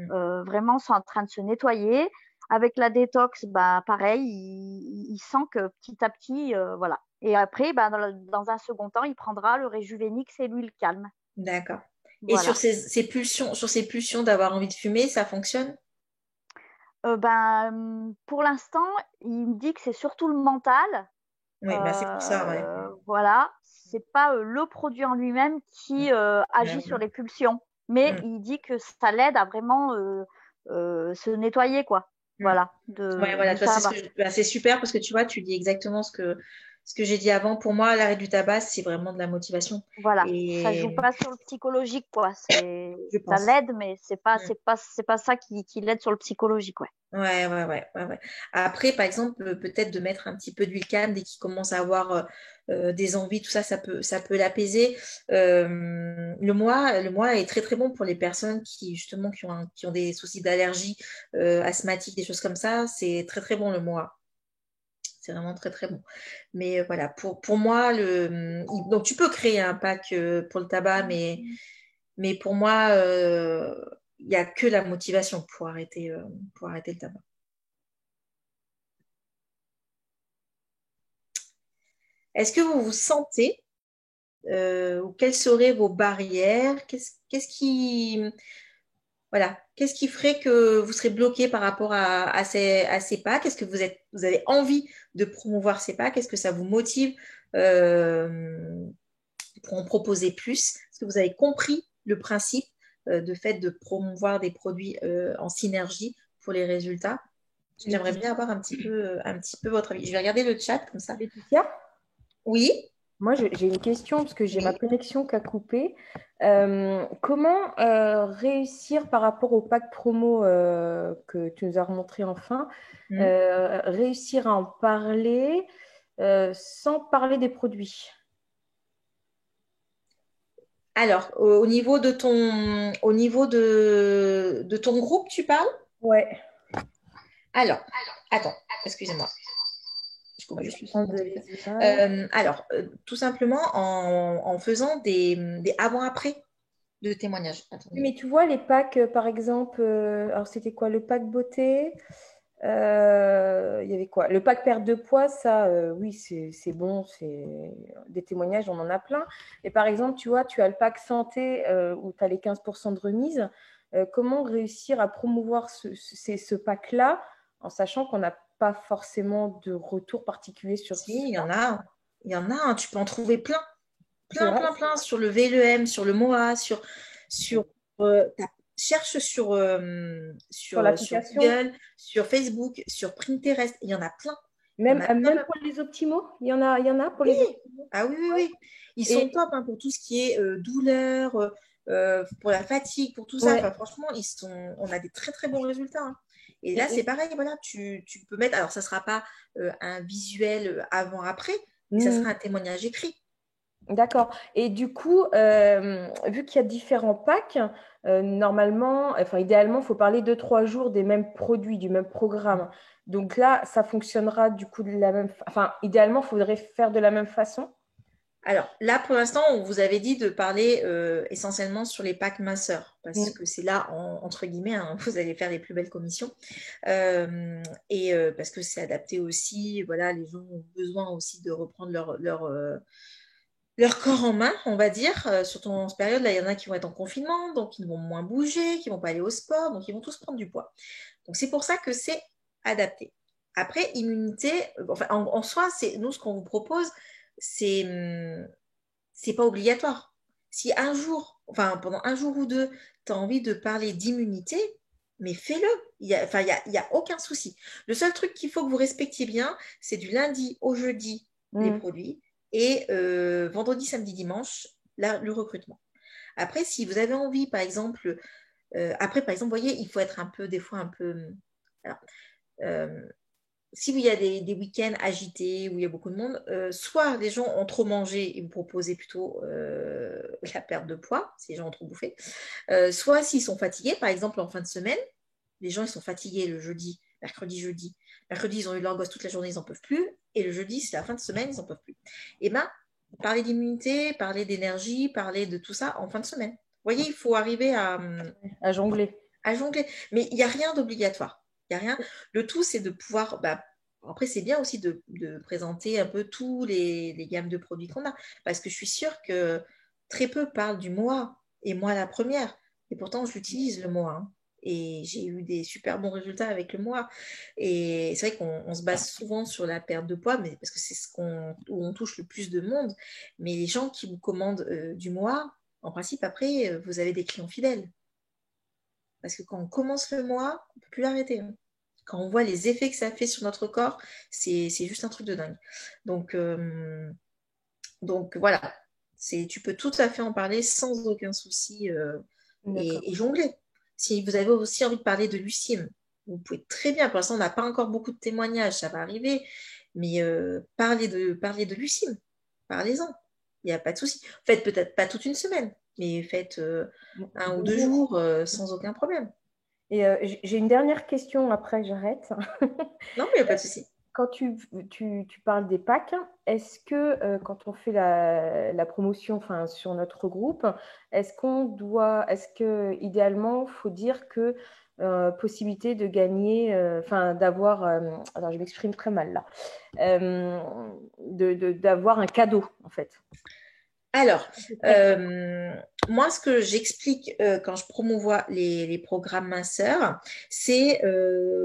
vraiment sont en train de se nettoyer. Avec la détox, pareil, il sent que petit à petit, voilà. Et après, dans un second temps, il prendra le Réjuvénix et l'huile calme. D'accord. Et Voilà. sur ces pulsions d'avoir envie de fumer, ça fonctionne? Pour l'instant, il me dit que c'est surtout le mental. Oui, c'est pour ça, ouais. Voilà, c'est pas le produit en lui-même qui agit sur les pulsions, mais il dit que ça l'aide à vraiment se nettoyer, quoi. Voilà, Ouais, voilà, du toi, tabac. c'est super parce que tu vois, tu dis exactement ce que j'ai dit avant. Pour moi, l'arrêt du tabac, c'est vraiment de la motivation. Voilà, ça joue Et pas sur le psychologique, quoi. je Ça pense. l'aide, mais c'est pas ça qui l'aide sur le psychologique, ouais. Ouais. Après, par exemple, peut-être de mettre un petit peu d'huile calme dès qu'il commence à avoir des envies, tout ça, ça peut l'apaiser. Le mois est très très bon pour les personnes qui justement qui ont des soucis d'allergie asthmatique, des choses comme ça. C'est très très bon le mois. C'est vraiment très très bon. Mais voilà, pour moi, donc tu peux créer un pack pour le tabac, mais pour moi, il n'y a que la motivation pour arrêter le tabac. Est-ce que vous vous sentez, ou quelles seraient vos barrières? Qu'est-ce qui ferait que vous serez bloqué par rapport à ces packs? Est-ce que vous avez envie de promouvoir ces packs? Est-ce que ça vous motive euh, pour en proposer plus? Est-ce que vous avez compris le principe de fait de promouvoir des produits en synergie pour les résultats? J'aimerais bien avoir un petit peu votre avis. Je vais regarder le chat comme ça. Laetitia, Oui, Moi, j'ai une question parce que j'ai ma Oui. connexion qui a coupé. Comment réussir par rapport au pack promo que tu nous as remontré enfin, Hmm. réussir à en parler sans parler des produits? Alors, au niveau de ton groupe, tu parles? Ouais. Alors, attends, excusez-moi. Je coupe Je juste vais le son de prendre mon téléphone. les images. Alors, tout simplement en faisant des avant-après de témoignages. Oui, Attendez. mais tu vois, les packs, par exemple, alors c'était quoi? Le pack beauté, il y avait quoi? Le pack perte de poids, ça, oui, c'est bon, c'est des témoignages, on en a plein. Et par exemple, tu vois, tu as le pack santé où tu as les 15% de remise. Comment réussir à promouvoir ce pack-là en sachant qu'on n'a pas forcément de retour particulier sur Si, ça? il y en a, hein, tu peux en trouver plein. C'est vrai? Plein sur le VLEM, sur le MOA, sur cherche Sur sur l'application? Google, sur Facebook, sur Pinterest, il y en a plein. Il y en Même, a plein, même plein. pour les optimaux? Il y en a pour Oui, les optimaux? ah oui, oui, oui. Ils sont Et top hein, pour tout ce qui est douleur, pour la fatigue, pour tout ça. ouais. Enfin, franchement, on a des très, très bons résultats, hein. Et là, c'est Et, pareil, voilà, tu peux mettre, alors ça ne sera pas un visuel avant-après, mais ça hmm. sera un témoignage écrit. D'accord. Et du coup, vu qu'il y a différents packs, normalement, enfin idéalement, il faut parler 2, 3 jours des mêmes produits, du même programme. Donc là, ça fonctionnera du coup de la même enfin, idéalement, il faudrait faire de la même façon. Alors là, pour l'instant, on vous avait dit de parler essentiellement sur les packs minceurs, parce Mm. que c'est là, entre guillemets, hein, vous allez faire les plus belles commissions. Parce que c'est adapté aussi, voilà, les gens ont besoin aussi de reprendre leur corps en main, on va dire. Surtout en cette période, là, il y en a qui vont être en confinement, donc ils vont moins bouger, qui vont pas aller au sport, donc ils vont tous prendre du poids. Donc c'est pour ça que c'est adapté. Après, immunité, enfin, en soi, c'est nous ce qu'on vous propose, c'est c'est pas obligatoire. Si un jour, enfin pendant un jour ou deux, tu as envie de parler d'immunité, mais fais-le. Enfin, il y a aucun souci. Le seul truc qu'il faut que vous respectiez bien, c'est du lundi au jeudi les Mm. produits et vendredi, samedi, dimanche, là, le recrutement. Après, si vous avez envie, par exemple, après, par exemple, vous voyez, il faut être un peu, des fois, un peu. Alors, euh, si il y a des week-ends agités où il y a beaucoup de monde, soit les gens ont trop mangé et vous proposez plutôt la perte de poids, si les gens ont trop bouffé, soit s'ils sont fatigués, par exemple en fin de semaine, les gens ils sont fatigués le jeudi, mercredi, jeudi. Mercredi, ils ont eu leur gosse toute la journée, ils n'en peuvent plus. Et le jeudi, c'est la fin de semaine, ils n'en peuvent plus. Et bien, parler d'immunité, parler d'énergie, parler de tout ça en fin de semaine. Vous voyez, il faut arriver À jongler. à jongler. Mais il n'y a rien d'obligatoire. Il y a rien. Le tout, c'est de pouvoir. Bah, après, c'est bien aussi de présenter un peu tous les gammes de produits qu'on a. Parce que je suis sûre que très peu parlent du MOA. Et moi, la première. Et pourtant, j'utilise le MOA, hein. Et j'ai eu des super bons résultats avec le MOA. Et c'est vrai qu'on se base souvent sur la perte de poids, mais parce que c'est où on touche le plus de monde. Mais les gens qui vous commandent du MOA, en principe, après, vous avez des clients fidèles. Parce que quand on commence le mois, on ne peut plus l'arrêter, hein. Quand on voit les effets que ça fait sur notre corps, c'est juste un truc de dingue. Donc, voilà, tu peux tout à fait en parler sans aucun souci D'accord. et jongler. Si vous avez aussi envie de parler de Lucime, vous pouvez très bien. Pour l'instant, on n'a pas encore beaucoup de témoignages, ça va arriver, mais parler de Lucime, parlez-en. Il n'y a pas de souci. Faites peut-être pas toute une semaine, mais faites un ou deux 2 jours. jours sans aucun problème. Et j'ai une dernière question après, j'arrête. Non, mais il n'y a pas de souci. Quand tu parles des packs, est-ce que quand on fait la promotion enfin, sur notre groupe, est-ce que idéalement, il faut dire que possibilité de gagner, enfin d'avoir, alors je m'exprime très mal là, d'avoir un cadeau en fait. Alors, moi, ce que j'explique quand je promouvois les programmes minceurs, c'est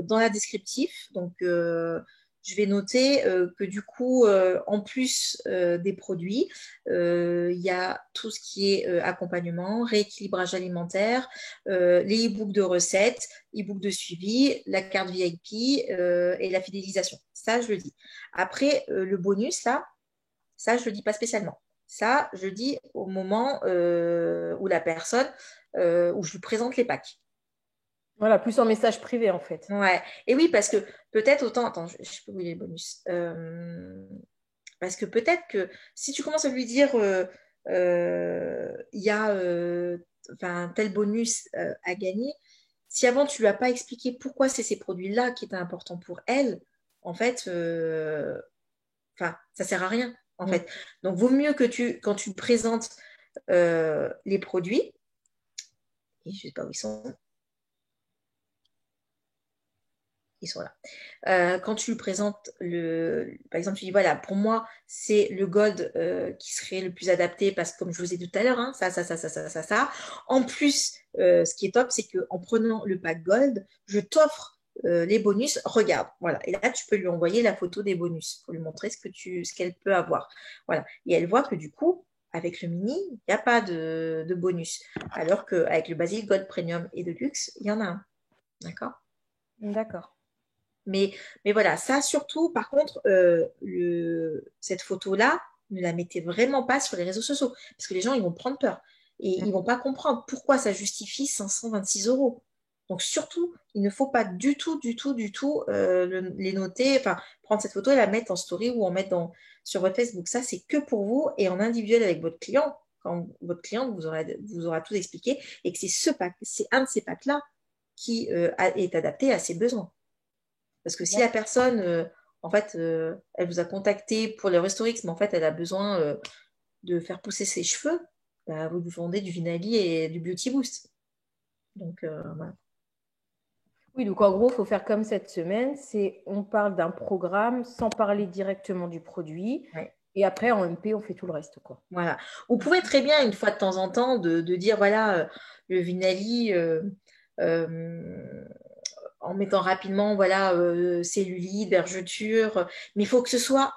dans la descriptif. Donc, je vais noter que du coup, en plus des produits, il y a tout ce qui est accompagnement, rééquilibrage alimentaire, les e-books de recettes, e-books de suivi, la carte VIP et la fidélisation. Ça, je le dis. Après, le bonus, là, Ça, je ne le dis pas spécialement. Ça, je le dis au moment où la personne, où je lui présente les packs. Voilà, plus en message privé en fait. Ouais. Et oui, parce que peut-être autant, attends, je sais pas où il est le bonus. Parce que peut-être que si tu commences à lui dire, il y a enfin, tel bonus à gagner, si avant tu lui as pas expliqué pourquoi c'est ces produits-là qui étaient importants pour elle, en fait, enfin, ça sert à rien, en Mm. fait. Donc, vaut mieux que quand tu présentes les produits, et je sais pas où ils sont là. Quand tu lui présentes par exemple, tu dis voilà, pour moi, c'est le gold qui serait le plus adapté parce que, comme je vous ai dit tout à l'heure, hein, ça. En plus, ce qui est top, c'est qu'en prenant le pack gold, je t'offre les bonus. Regarde, voilà. Et là, tu peux lui envoyer la photo des bonus pour lui montrer ce qu'elle peut avoir. Voilà. Et elle voit que du coup, avec le mini, il n'y a pas de bonus. Alors qu'avec le Basil Gold Premium et de luxe, il y en a un. D'accord? D'accord. Mais voilà, ça surtout, par contre, cette photo-là, ne la mettez vraiment pas sur les réseaux sociaux, parce que les gens, ils vont prendre peur. Et ils ne vont pas comprendre pourquoi ça justifie 526 euros. Donc surtout, il ne faut pas du tout, les noter, enfin, prendre cette photo et la mettre en story ou en mettre sur votre Facebook. Ça, c'est que pour vous et en individuel avec votre client. Quand votre client vous aura tout expliqué et que c'est un de ces packs-là qui est adapté à ses besoins. Parce que si la personne, en fait, elle vous a contacté pour le Restorix, mais en fait, elle a besoin de faire pousser ses cheveux, bah, vous lui vendez du Vinali et du Beauty Boost. Donc, voilà. Oui, donc en gros, il faut faire comme cette semaine, c'est on parle d'un programme sans parler directement du produit. Ouais. Et après, en MP, on fait tout le reste, quoi. Voilà. Vous pouvez très bien, une fois de temps en temps, de dire, voilà, le Vinali, en mettant rapidement, voilà, cellulite, vergeture, mais il faut que ce soit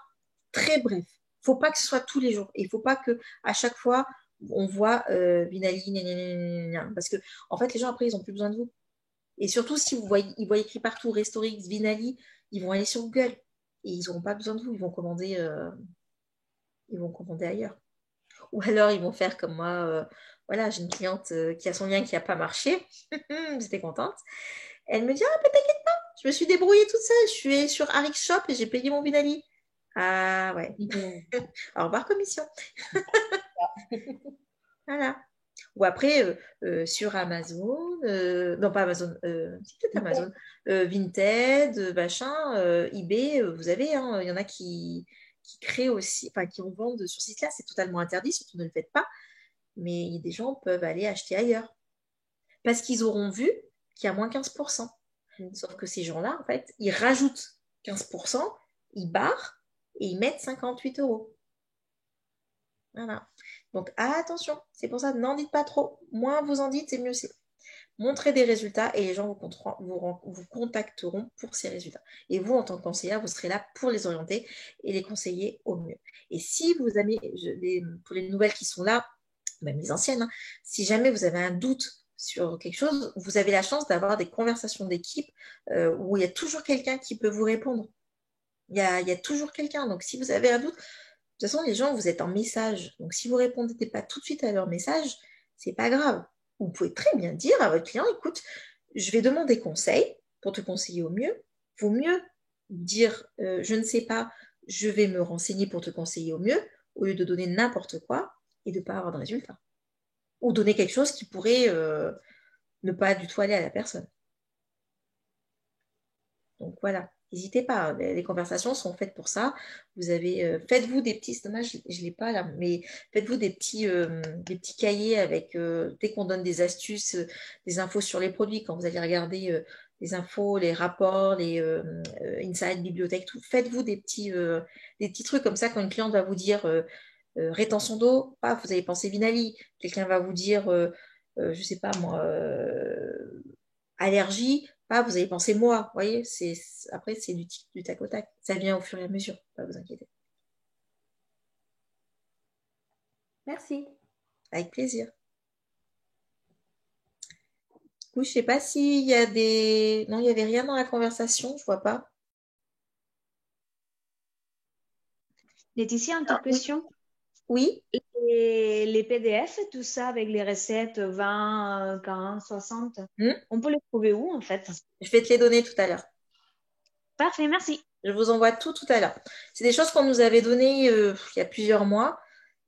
très bref. Il ne faut pas que ce soit tous les jours. Il ne faut pas que à chaque fois, on voit Vinali, gna, gna, gna, gna, gna. Parce que, en fait, les gens, après, ils n'ont plus besoin de vous. Et surtout, si ils voient écrit partout Restorix, Vinali, ils vont aller sur Google. Et ils n'auront pas besoin de vous. Ils vont commander ailleurs. Ou alors, ils vont faire comme moi. Voilà, j'ai une cliente qui a son lien qui n'a pas marché. J'étais contente. Elle me dit, ah, mais t'inquiète pas, je me suis débrouillée toute seule. Je suis sur Arix Shop et j'ai payé mon Vinali. Ah ouais. Au revoir, commission. Voilà. Ou après, sur Amazon, non pas Amazon, c'est peut-être Amazon, Vinted, machin, eBay, vous avez, hein, il y en a qui créent aussi, enfin qui en vendent sur ce site-là, c'est totalement interdit, surtout ne le faites pas, mais des gens peuvent aller acheter ailleurs. Parce qu'ils auront vu qu'il y a moins 15%. Sauf que ces gens-là, en fait, ils rajoutent 15%, ils barrent et ils mettent 58 euros. Voilà. Donc attention, c'est pour ça, n'en dites pas trop. Moins vous en dites, et mieux c'est. Montrez des résultats et les gens vous contacteront pour ces résultats. Et vous, en tant que conseillère, vous serez là pour les orienter et les conseiller au mieux. Et si vous avez, pour les nouvelles qui sont là, même les anciennes, hein, si jamais vous avez un doute sur quelque chose, vous avez la chance d'avoir des conversations d'équipe où il y a toujours quelqu'un qui peut vous répondre. Il y a toujours quelqu'un. Donc, si vous avez un doute, de toute façon, les gens, vous êtes en message. Donc, si vous ne répondez pas tout de suite à leur message, c'est pas grave. Vous pouvez très bien dire à votre client, écoute, je vais demander conseil pour te conseiller au mieux. Vaut mieux dire, je ne sais pas, je vais me renseigner pour te conseiller au mieux, au lieu de donner n'importe quoi et de ne pas avoir de résultat. Ou donner quelque chose qui pourrait ne pas du tout aller à la personne. Donc voilà, n'hésitez pas, hein, les conversations sont faites pour ça. Vous avez, faites-vous des petits, c'est dommage, je ne l'ai pas là, mais faites-vous des petits cahiers avec, dès qu'on donne des astuces, des infos sur les produits, quand vous allez regarder les infos, les rapports, les inside bibliothèque, tout, faites-vous des petits trucs comme ça quand une cliente va vous dire rétention d'eau, paf, vous avez pensé Vinali, quelqu'un va vous dire, je ne sais pas moi, allergie, ah, vous avez pensé moi, vous voyez, après c'est du tac au tac. Ça vient au fur et à mesure, pas vous inquiéter. Merci. Avec plaisir. Du coup, je sais pas s'il y a des. Non, il n'y avait rien dans la conversation, je vois pas. Laetitia, une petite Oui. question. Oui. Et les PDF, tout ça, avec les recettes 20, 40, 60, on peut les trouver où, en fait? Je vais te les donner tout à l'heure. Parfait, merci. Je vous envoie tout à l'heure. C'est des choses qu'on nous avait données il y a plusieurs mois.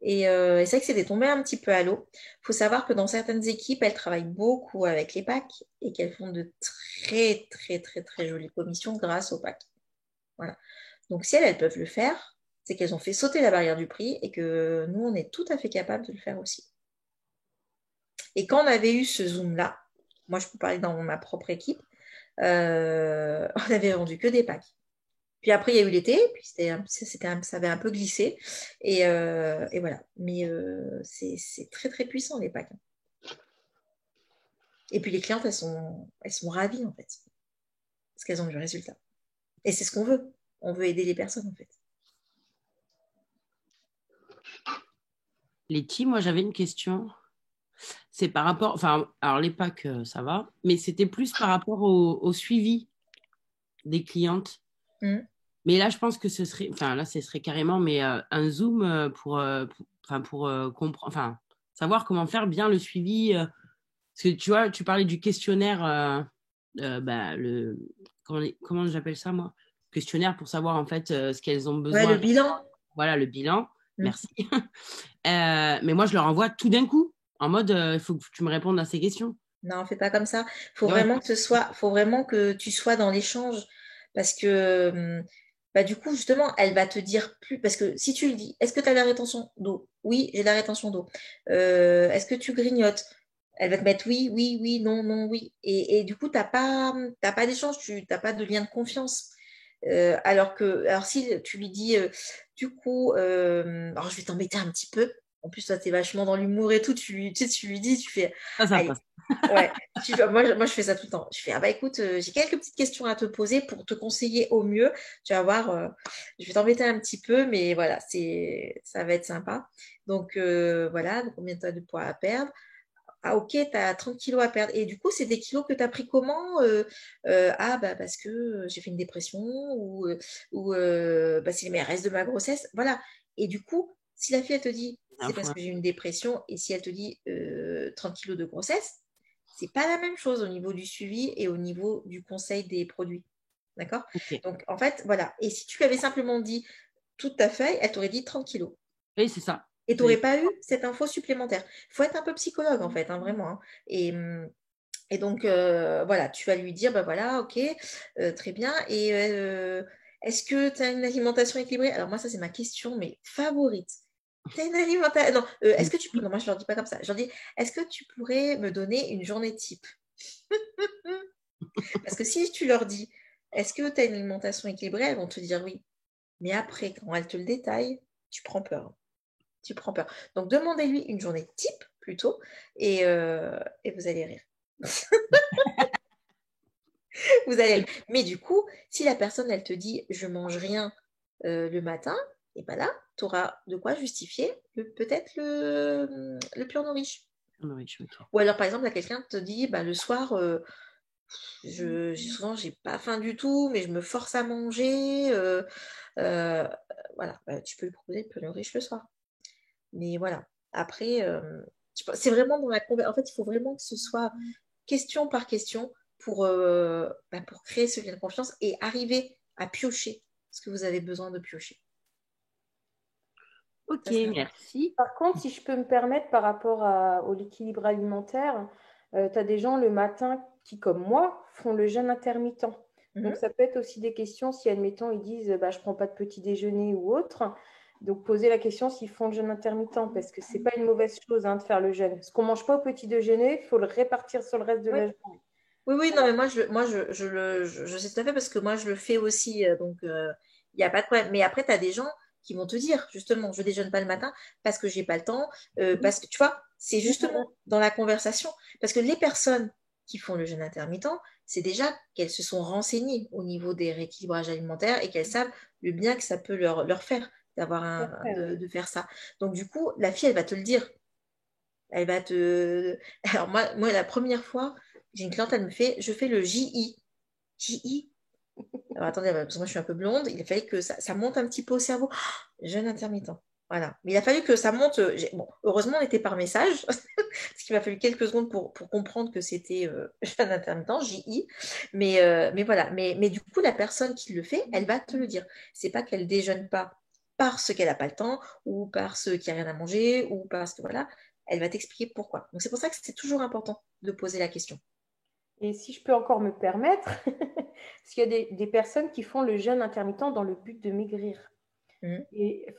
Et c'est vrai que c'était tombé un petit peu à l'eau. Il faut savoir que dans certaines équipes, elles travaillent beaucoup avec les packs et qu'elles font de très, très, très, très jolies commissions grâce aux packs. Voilà. Donc, si elles peuvent le faire, c'est qu'elles ont fait sauter la barrière du prix et que nous, on est tout à fait capable de le faire aussi. Et quand on avait eu ce Zoom-là, moi, je peux parler dans ma propre équipe, on n'avait vendu que des packs. Puis après, il y a eu l'été, puis ça avait un peu glissé. Et voilà. Mais c'est très, très puissant, les packs. Et puis les clientes, elles sont ravies, en fait, parce qu'elles ont du résultat. Et c'est ce qu'on veut. On veut aider les personnes, en fait. Letty, moi, j'avais une question. C'est par rapport... Enfin, alors les packs, ça va. Mais c'était plus par rapport au suivi des clientes. Mais là, je pense que ce serait... Enfin, là, ce serait carrément un Zoom pour comprendre... Enfin, savoir comment faire bien le suivi. Parce que, tu vois, tu parlais du questionnaire... comment j'appelle ça, moi? Questionnaire pour savoir, en fait, ce qu'elles ont besoin. Ouais, le bilan. Voilà, le bilan. Merci. Mais moi, je leur envoie tout d'un coup, en mode, il faut que tu me répondes à ces questions. Non, fais pas comme ça. Faut vraiment que tu sois dans l'échange. Parce que du coup, justement, elle va te dire plus. Parce que si tu lui dis, est-ce que tu as de la rétention d'eau? Oui, j'ai de la rétention d'eau. Est-ce que tu grignotes? Elle va te mettre oui, oui, oui, non, non, oui. Et du coup, t'as pas d'échange, tu n'as pas de lien de confiance. Alors si tu lui dis, du coup, alors je vais t'embêter un petit peu. En plus, toi, tu es vachement dans l'humour et tout. Tu lui dis, tu fais. Ça Allez, passe. Ouais. Moi, je fais ça tout le temps. Je fais, ah bah écoute, j'ai quelques petites questions à te poser pour te conseiller au mieux. Tu vas voir, je vais t'embêter un petit peu, mais voilà, ça va être sympa. Donc, voilà, donc combien tu as de poids à perdre? Ah ok, tu as 30 kilos à perdre. Et du coup, c'est des kilos que tu as pris comment? Ah bah parce que j'ai fait une dépression ou c'est les restes de ma grossesse. Voilà. Et du coup, si la fille, elle te dit, c'est parce que j'ai eu une dépression, et si elle te dit 30 kilos de grossesse, c'est pas la même chose au niveau du suivi et au niveau du conseil des produits. D'accord? Okay. Donc, en fait, voilà. Et si tu lui avais simplement dit toute ta feuille, elle t'aurait dit 30 kilos. Oui, c'est ça. Et tu n'aurais pas eu cette info supplémentaire. Il faut être un peu psychologue, en fait, hein, vraiment. Hein. Et donc, voilà, tu vas lui dire, bah voilà, ok, très bien. Et est-ce que tu as une alimentation équilibrée? Alors, moi, ça, c'est ma question, mais favorite. Tu as une alimentation... Non, est-ce que tu... Non, moi, je ne leur dis pas comme ça. Je leur dis, est-ce que tu pourrais me donner une journée type? Parce que si tu leur dis, est-ce que tu as une alimentation équilibrée? Elles vont te dire oui. Mais après, quand elles te le détaillent, tu prends peur. Tu prends peur. Donc, demandez-lui une journée type, plutôt, et vous allez rire. Vous allez rire. Mais du coup, si la personne, elle te dit, je mange rien le matin, et bien là, tu auras de quoi justifier peut-être le pur nourriche. Okay. Ou alors, par exemple, là, quelqu'un te dit, bah, le soir, souvent, j'ai pas faim du tout, mais je me force à manger. Voilà, bah, tu peux lui proposer le pur nourriche le soir. Mais voilà, après, c'est vraiment dans la conversation. En fait, il faut vraiment que ce soit question par question pour créer ce lien de confiance et arriver à piocher ce que vous avez besoin de piocher. Ok, merci. Par contre, si je peux me permettre par rapport au l'équilibre alimentaire, tu as des gens le matin qui, comme moi, font le jeûne intermittent. Donc, ça peut être aussi des questions si, admettons, ils disent je ne prends pas de petit déjeuner ou autre. Donc, poser la question s'ils font le jeûne intermittent, parce que ce n'est pas une mauvaise chose de faire le jeûne. Ce qu'on ne mange pas au petit déjeuner, il faut le répartir sur le reste de la journée. Oui, non, mais moi, je sais tout à fait parce que moi, je le fais aussi. Donc, il n'y a pas de problème. Mais après, tu as des gens qui vont te dire, justement, je ne déjeune pas le matin parce que je n'ai pas le temps. Parce que, tu vois, c'est justement dans la conversation. Parce que les personnes qui font le jeûne intermittent, c'est déjà qu'elles se sont renseignées au niveau des rééquilibrages alimentaires et qu'elles savent le bien que ça peut leur faire de faire ça. Donc, du coup, la fille, elle va te le dire. Elle va te... Alors, moi, la première fois, j'ai une cliente, elle me fait, je fais le JI. JI? Alors attendez, parce que moi je suis un peu blonde, il a fallu que ça monte un petit peu au cerveau. Jeûne intermittent. Voilà. Mais il a fallu que ça monte. Bon, heureusement, on était par message, parce qu'il m'a fallu quelques secondes pour comprendre que c'était jeûne intermittent, JI. Mais voilà. Mais du coup, la personne qui le fait, elle va te le dire. C'est pas qu'elle déjeune pas parce qu'elle n'a pas le temps, ou parce qu'il n'y a rien à manger, ou parce que voilà. Elle va t'expliquer pourquoi. Donc c'est pour ça que c'est toujours important de poser la question. Et si je peux encore me permettre, parce qu'il y a des personnes qui font le jeûne intermittent dans le but de maigrir. Et il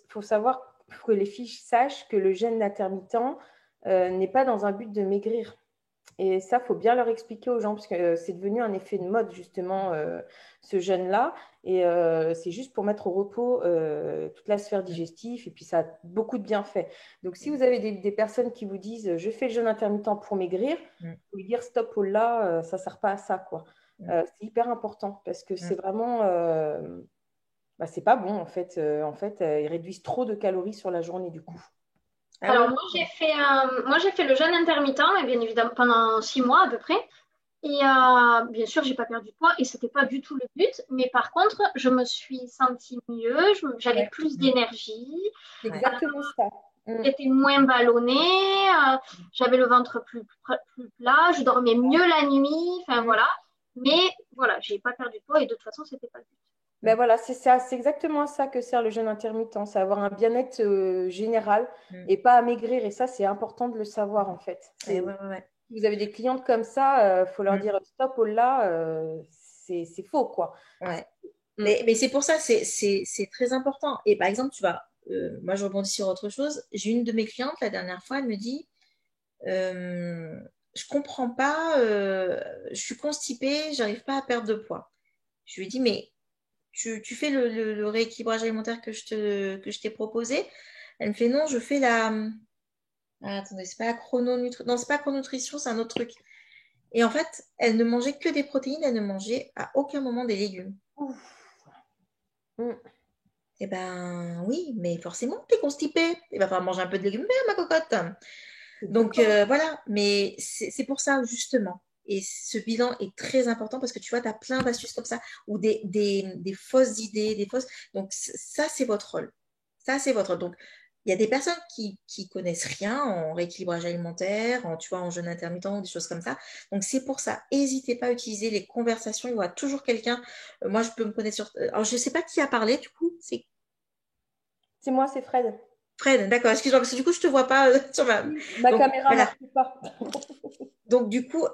faut savoir que les filles sachent que le jeûne intermittent n'est pas dans un but de maigrir. Et ça, il faut bien leur expliquer aux gens, parce que c'est devenu un effet de mode, justement, ce jeûne-là. Et c'est juste pour mettre au repos toute la sphère digestive, et puis ça a beaucoup de bienfaits. Donc, si vous avez des personnes qui vous disent « je fais le jeûne intermittent pour maigrir », il faut lui dire « stop, oh là, ça ne sert pas à ça, quoi ». C'est hyper important, parce que c'est vraiment... c'est pas bon, en fait. Ils réduisent trop de calories sur la journée, du coup. Alors, moi, j'ai fait le jeûne intermittent, et bien évidemment, pendant 6 mois à peu près. Et bien sûr, j'ai pas perdu de poids et c'était pas du tout le but. Mais par contre, je me suis sentie mieux, j'avais plus d'énergie. C'est exactement ça. J'étais moins ballonnée, j'avais le ventre plus plat, je dormais mieux la nuit. Enfin voilà. Mais voilà, j'ai pas perdu de poids et de toute façon, c'était pas le but. Ben voilà, c'est ça, c'est exactement ça que sert le jeûne intermittent, c'est avoir un bien-être général et pas à maigrir. Et ça, c'est important de le savoir en fait. Si vous avez des clientes comme ça, il faut leur dire stop, oh là, c'est faux quoi. Ouais. Mais c'est pour ça, c'est très important. Et par exemple, tu vois, moi je rebondis sur autre chose. J'ai une de mes clientes la dernière fois, elle me dit je comprends pas, je suis constipée, j'arrive pas à perdre de poids. Je lui ai dit mais tu fais le rééquilibrage alimentaire que je t'ai proposé. Elle me fait non, je fais la. Ah, attendez, c'est pas la chrononutrition. Non, c'est pas chrononutrition, c'est un autre truc. Et en fait, elle ne mangeait que des protéines, elle ne mangeait à aucun moment des légumes. Eh ben oui, mais forcément, t'es constipée. Il va falloir manger un peu de légumes verts, ma cocotte. Donc voilà, mais c'est pour ça justement. Et ce bilan est très important parce que tu vois, tu as plein d'astuces comme ça ou des fausses idées, des fausses. Donc ça, c'est votre rôle. Ça, c'est votre rôle. Donc il y a des personnes qui connaissent rien en rééquilibrage alimentaire, tu vois, en jeûne intermittent, des choses comme ça. Donc c'est pour ça. N'hésitez pas à utiliser les conversations. Il y aura toujours quelqu'un. Moi, je peux me connaître sur. Alors je ne sais pas qui a parlé. Du coup, c'est moi, c'est Fred. Fred, d'accord, excuse-moi, parce que du coup, je ne te vois pas sur ma caméra ne marche pas. Donc, du coup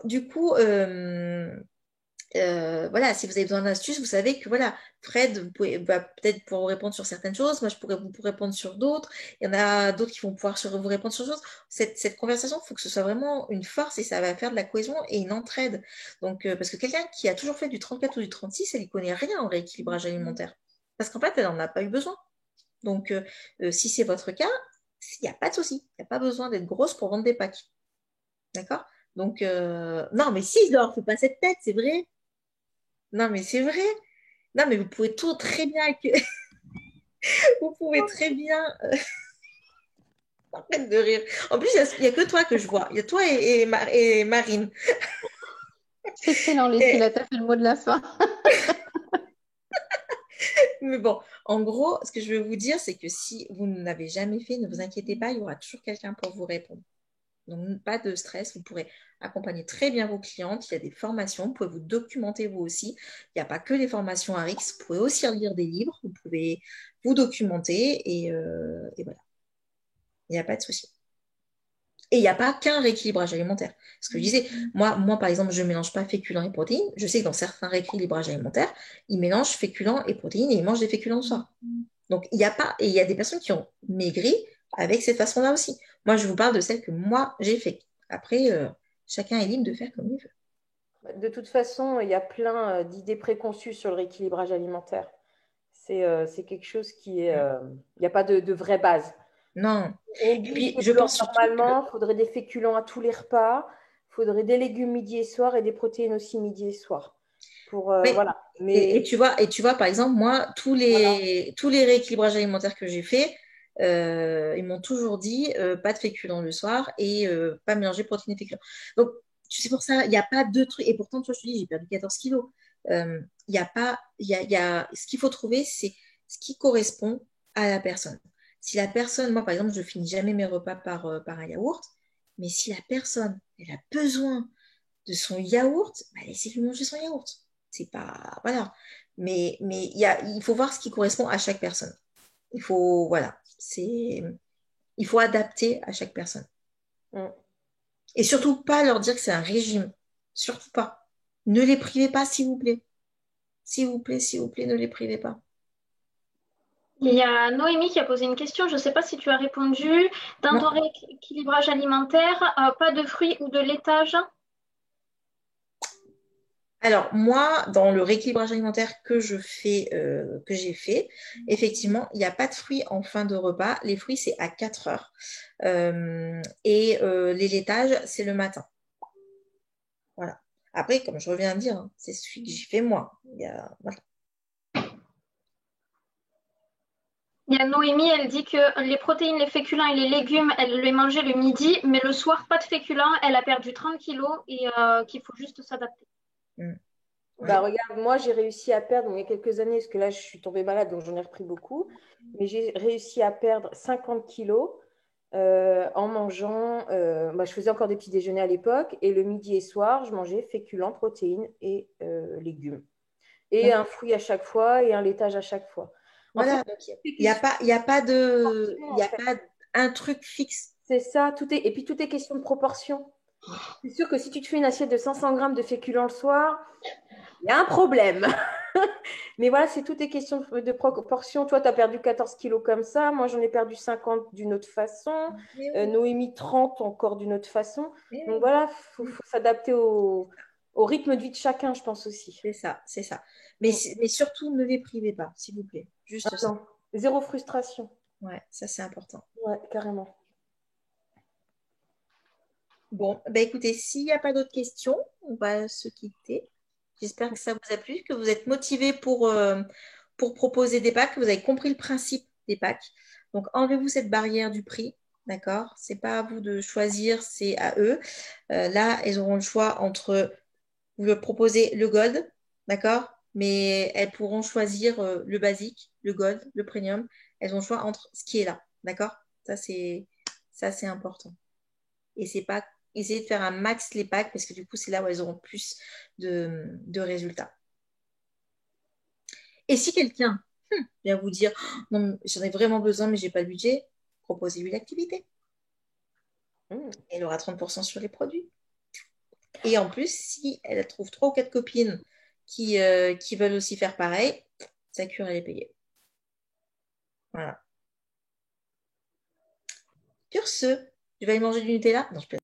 voilà, si vous avez besoin d'astuces, vous savez que voilà, Fred va peut-être pouvoir vous répondre sur certaines choses, moi je pourrais vous répondre sur d'autres, il y en a d'autres qui vont pouvoir vous répondre sur d'autres choses. Cette conversation, il faut que ce soit vraiment une force et ça va faire de la cohésion et une entraide. Donc, parce que quelqu'un qui a toujours fait du 34 ou du 36, elle n'y connaît rien en rééquilibrage alimentaire. Parce qu'en fait, elle n'en a pas eu besoin. Donc, si c'est votre cas, il n'y a pas de souci. Il n'y a pas besoin d'être grosse pour vendre des packs. D'accord? Donc, non, mais si, Laure, fais pas cette tête, c'est vrai. Non, mais c'est vrai. Non, mais vous pouvez tout très bien. Vous pouvez très bien. Arrête de rire. En plus, il n'y a que toi que je vois. Il y a toi et Marine. C'est excellent, Leslie, tu as fait le mot de la fin. Mais bon, en gros, ce que je veux vous dire, c'est que si vous ne l'avez jamais fait, ne vous inquiétez pas, il y aura toujours quelqu'un pour vous répondre. Donc, pas de stress, vous pourrez accompagner très bien vos clientes. Il y a des formations, vous pouvez vous documenter vous aussi. Il n'y a pas que les formations à RX, vous pouvez aussi lire des livres, vous pouvez vous documenter et voilà. Il n'y a pas de souci. Et il n'y a pas qu'un rééquilibrage alimentaire. Ce que je disais, moi, par exemple, je ne mélange pas féculents et protéines. Je sais que dans certains rééquilibrages alimentaires, ils mélangent féculents et protéines et ils mangent des féculents le soir. Donc, il n'y a pas, et il y a des personnes qui ont maigri avec cette façon-là aussi. Moi, je vous parle de celle que moi, j'ai fait. Après, chacun est libre de faire comme il veut. De toute façon, il y a plein d'idées préconçues sur le rééquilibrage alimentaire. C'est quelque chose qui est... Il n'y a pas de vraie base. Non. Et puis, je pense normalement, il faudrait des féculents à tous les repas. Il faudrait des légumes midi et soir et des protéines aussi midi et soir. Voilà. Mais... Et tu vois, par exemple, moi, tous les rééquilibrages alimentaires que j'ai faits, ils m'ont toujours dit pas de féculents le soir et pas mélanger protéines et féculents. Donc, c'est pour ça, il n'y a pas de trucs. Et pourtant, tu vois, je te dis, j'ai perdu 14 kilos. Il il y a pas, ce qu'il faut trouver, c'est ce qui correspond à la personne. Si la personne, moi par exemple, je finis jamais mes repas par un yaourt, mais si la personne, elle a besoin de son yaourt, bah, laissez-lui manger son yaourt. C'est pas, voilà. Mais il faut voir ce qui correspond à chaque personne. Il faut, voilà, il faut adapter à chaque personne. Et surtout pas leur dire que c'est un régime. Surtout pas. Ne les privez pas, s'il vous plaît. S'il vous plaît, ne les privez pas. Il y a Noémie qui a posé une question. Je ne sais pas si tu as répondu. Dans ton rééquilibrage alimentaire, pas de fruits ou de laitage? Alors, moi, dans le rééquilibrage alimentaire que j'ai fait, effectivement, il n'y a pas de fruits en fin de repas. Les fruits, c'est à 4 heures. Les laitages, c'est le matin. Voilà. Après, comme je reviens à dire, hein, c'est celui que j'ai fait moi. Voilà. Il y a Noémie, elle dit que les protéines, les féculents et les légumes, elle les mangeait le midi, mais le soir, pas de féculents. Elle a perdu 30 kilos et qu'il faut juste s'adapter. Bah, regarde, moi, j'ai réussi à perdre, il y a quelques années, parce que là, je suis tombée malade, donc j'en ai repris beaucoup, mais j'ai réussi à perdre 50 kilos en mangeant, je faisais encore des petits déjeuners à l'époque, et le midi et soir, je mangeais féculents, protéines et légumes. Et un fruit à chaque fois et un laitage à chaque fois. Voilà, il n'y a pas un truc fixe. C'est ça, et puis tout est question de proportion. C'est sûr que si tu te fais une assiette de 500 grammes de féculents le soir, il y a un problème. Mais voilà, tout est question de proportion. Toi, tu as perdu 14 kilos comme ça. Moi, j'en ai perdu 50 d'une autre façon. Noémie, 30 encore d'une autre façon. Donc voilà, il faut s'adapter au rythme de vie de chacun, je pense aussi. C'est ça. Mais surtout, ne les privez pas, s'il vous plaît. Juste ça. Non. Zéro frustration. Ouais, ça, c'est important. Ouais, carrément. Bon, écoutez, s'il n'y a pas d'autres questions, on va se quitter. J'espère que ça vous a plu, que vous êtes motivés pour proposer des packs, que vous avez compris le principe des packs. Donc, enlevez-vous cette barrière du prix, d'accord? C'est pas à vous de choisir, c'est à eux. Là, ils auront le choix entre vous leur proposez le gold, d'accord? Mais elles pourront choisir le basique, le gold, le premium. Elles ont le choix entre ce qui est là, d'accord? Ça, c'est important. Et c'est pas essayer de faire un max les packs parce que du coup, c'est là où elles auront plus de résultats. Et si quelqu'un vient vous dire non, j'en ai vraiment besoin, mais j'ai pas le budget, proposez-lui l'activité. Elle aura 30% sur les produits. Et en plus, si elle trouve 3 ou 4 copines qui veulent aussi faire pareil, sa cure, elle est payée. Voilà. Sur ce, je vais aller manger du Nutella. Non, je peux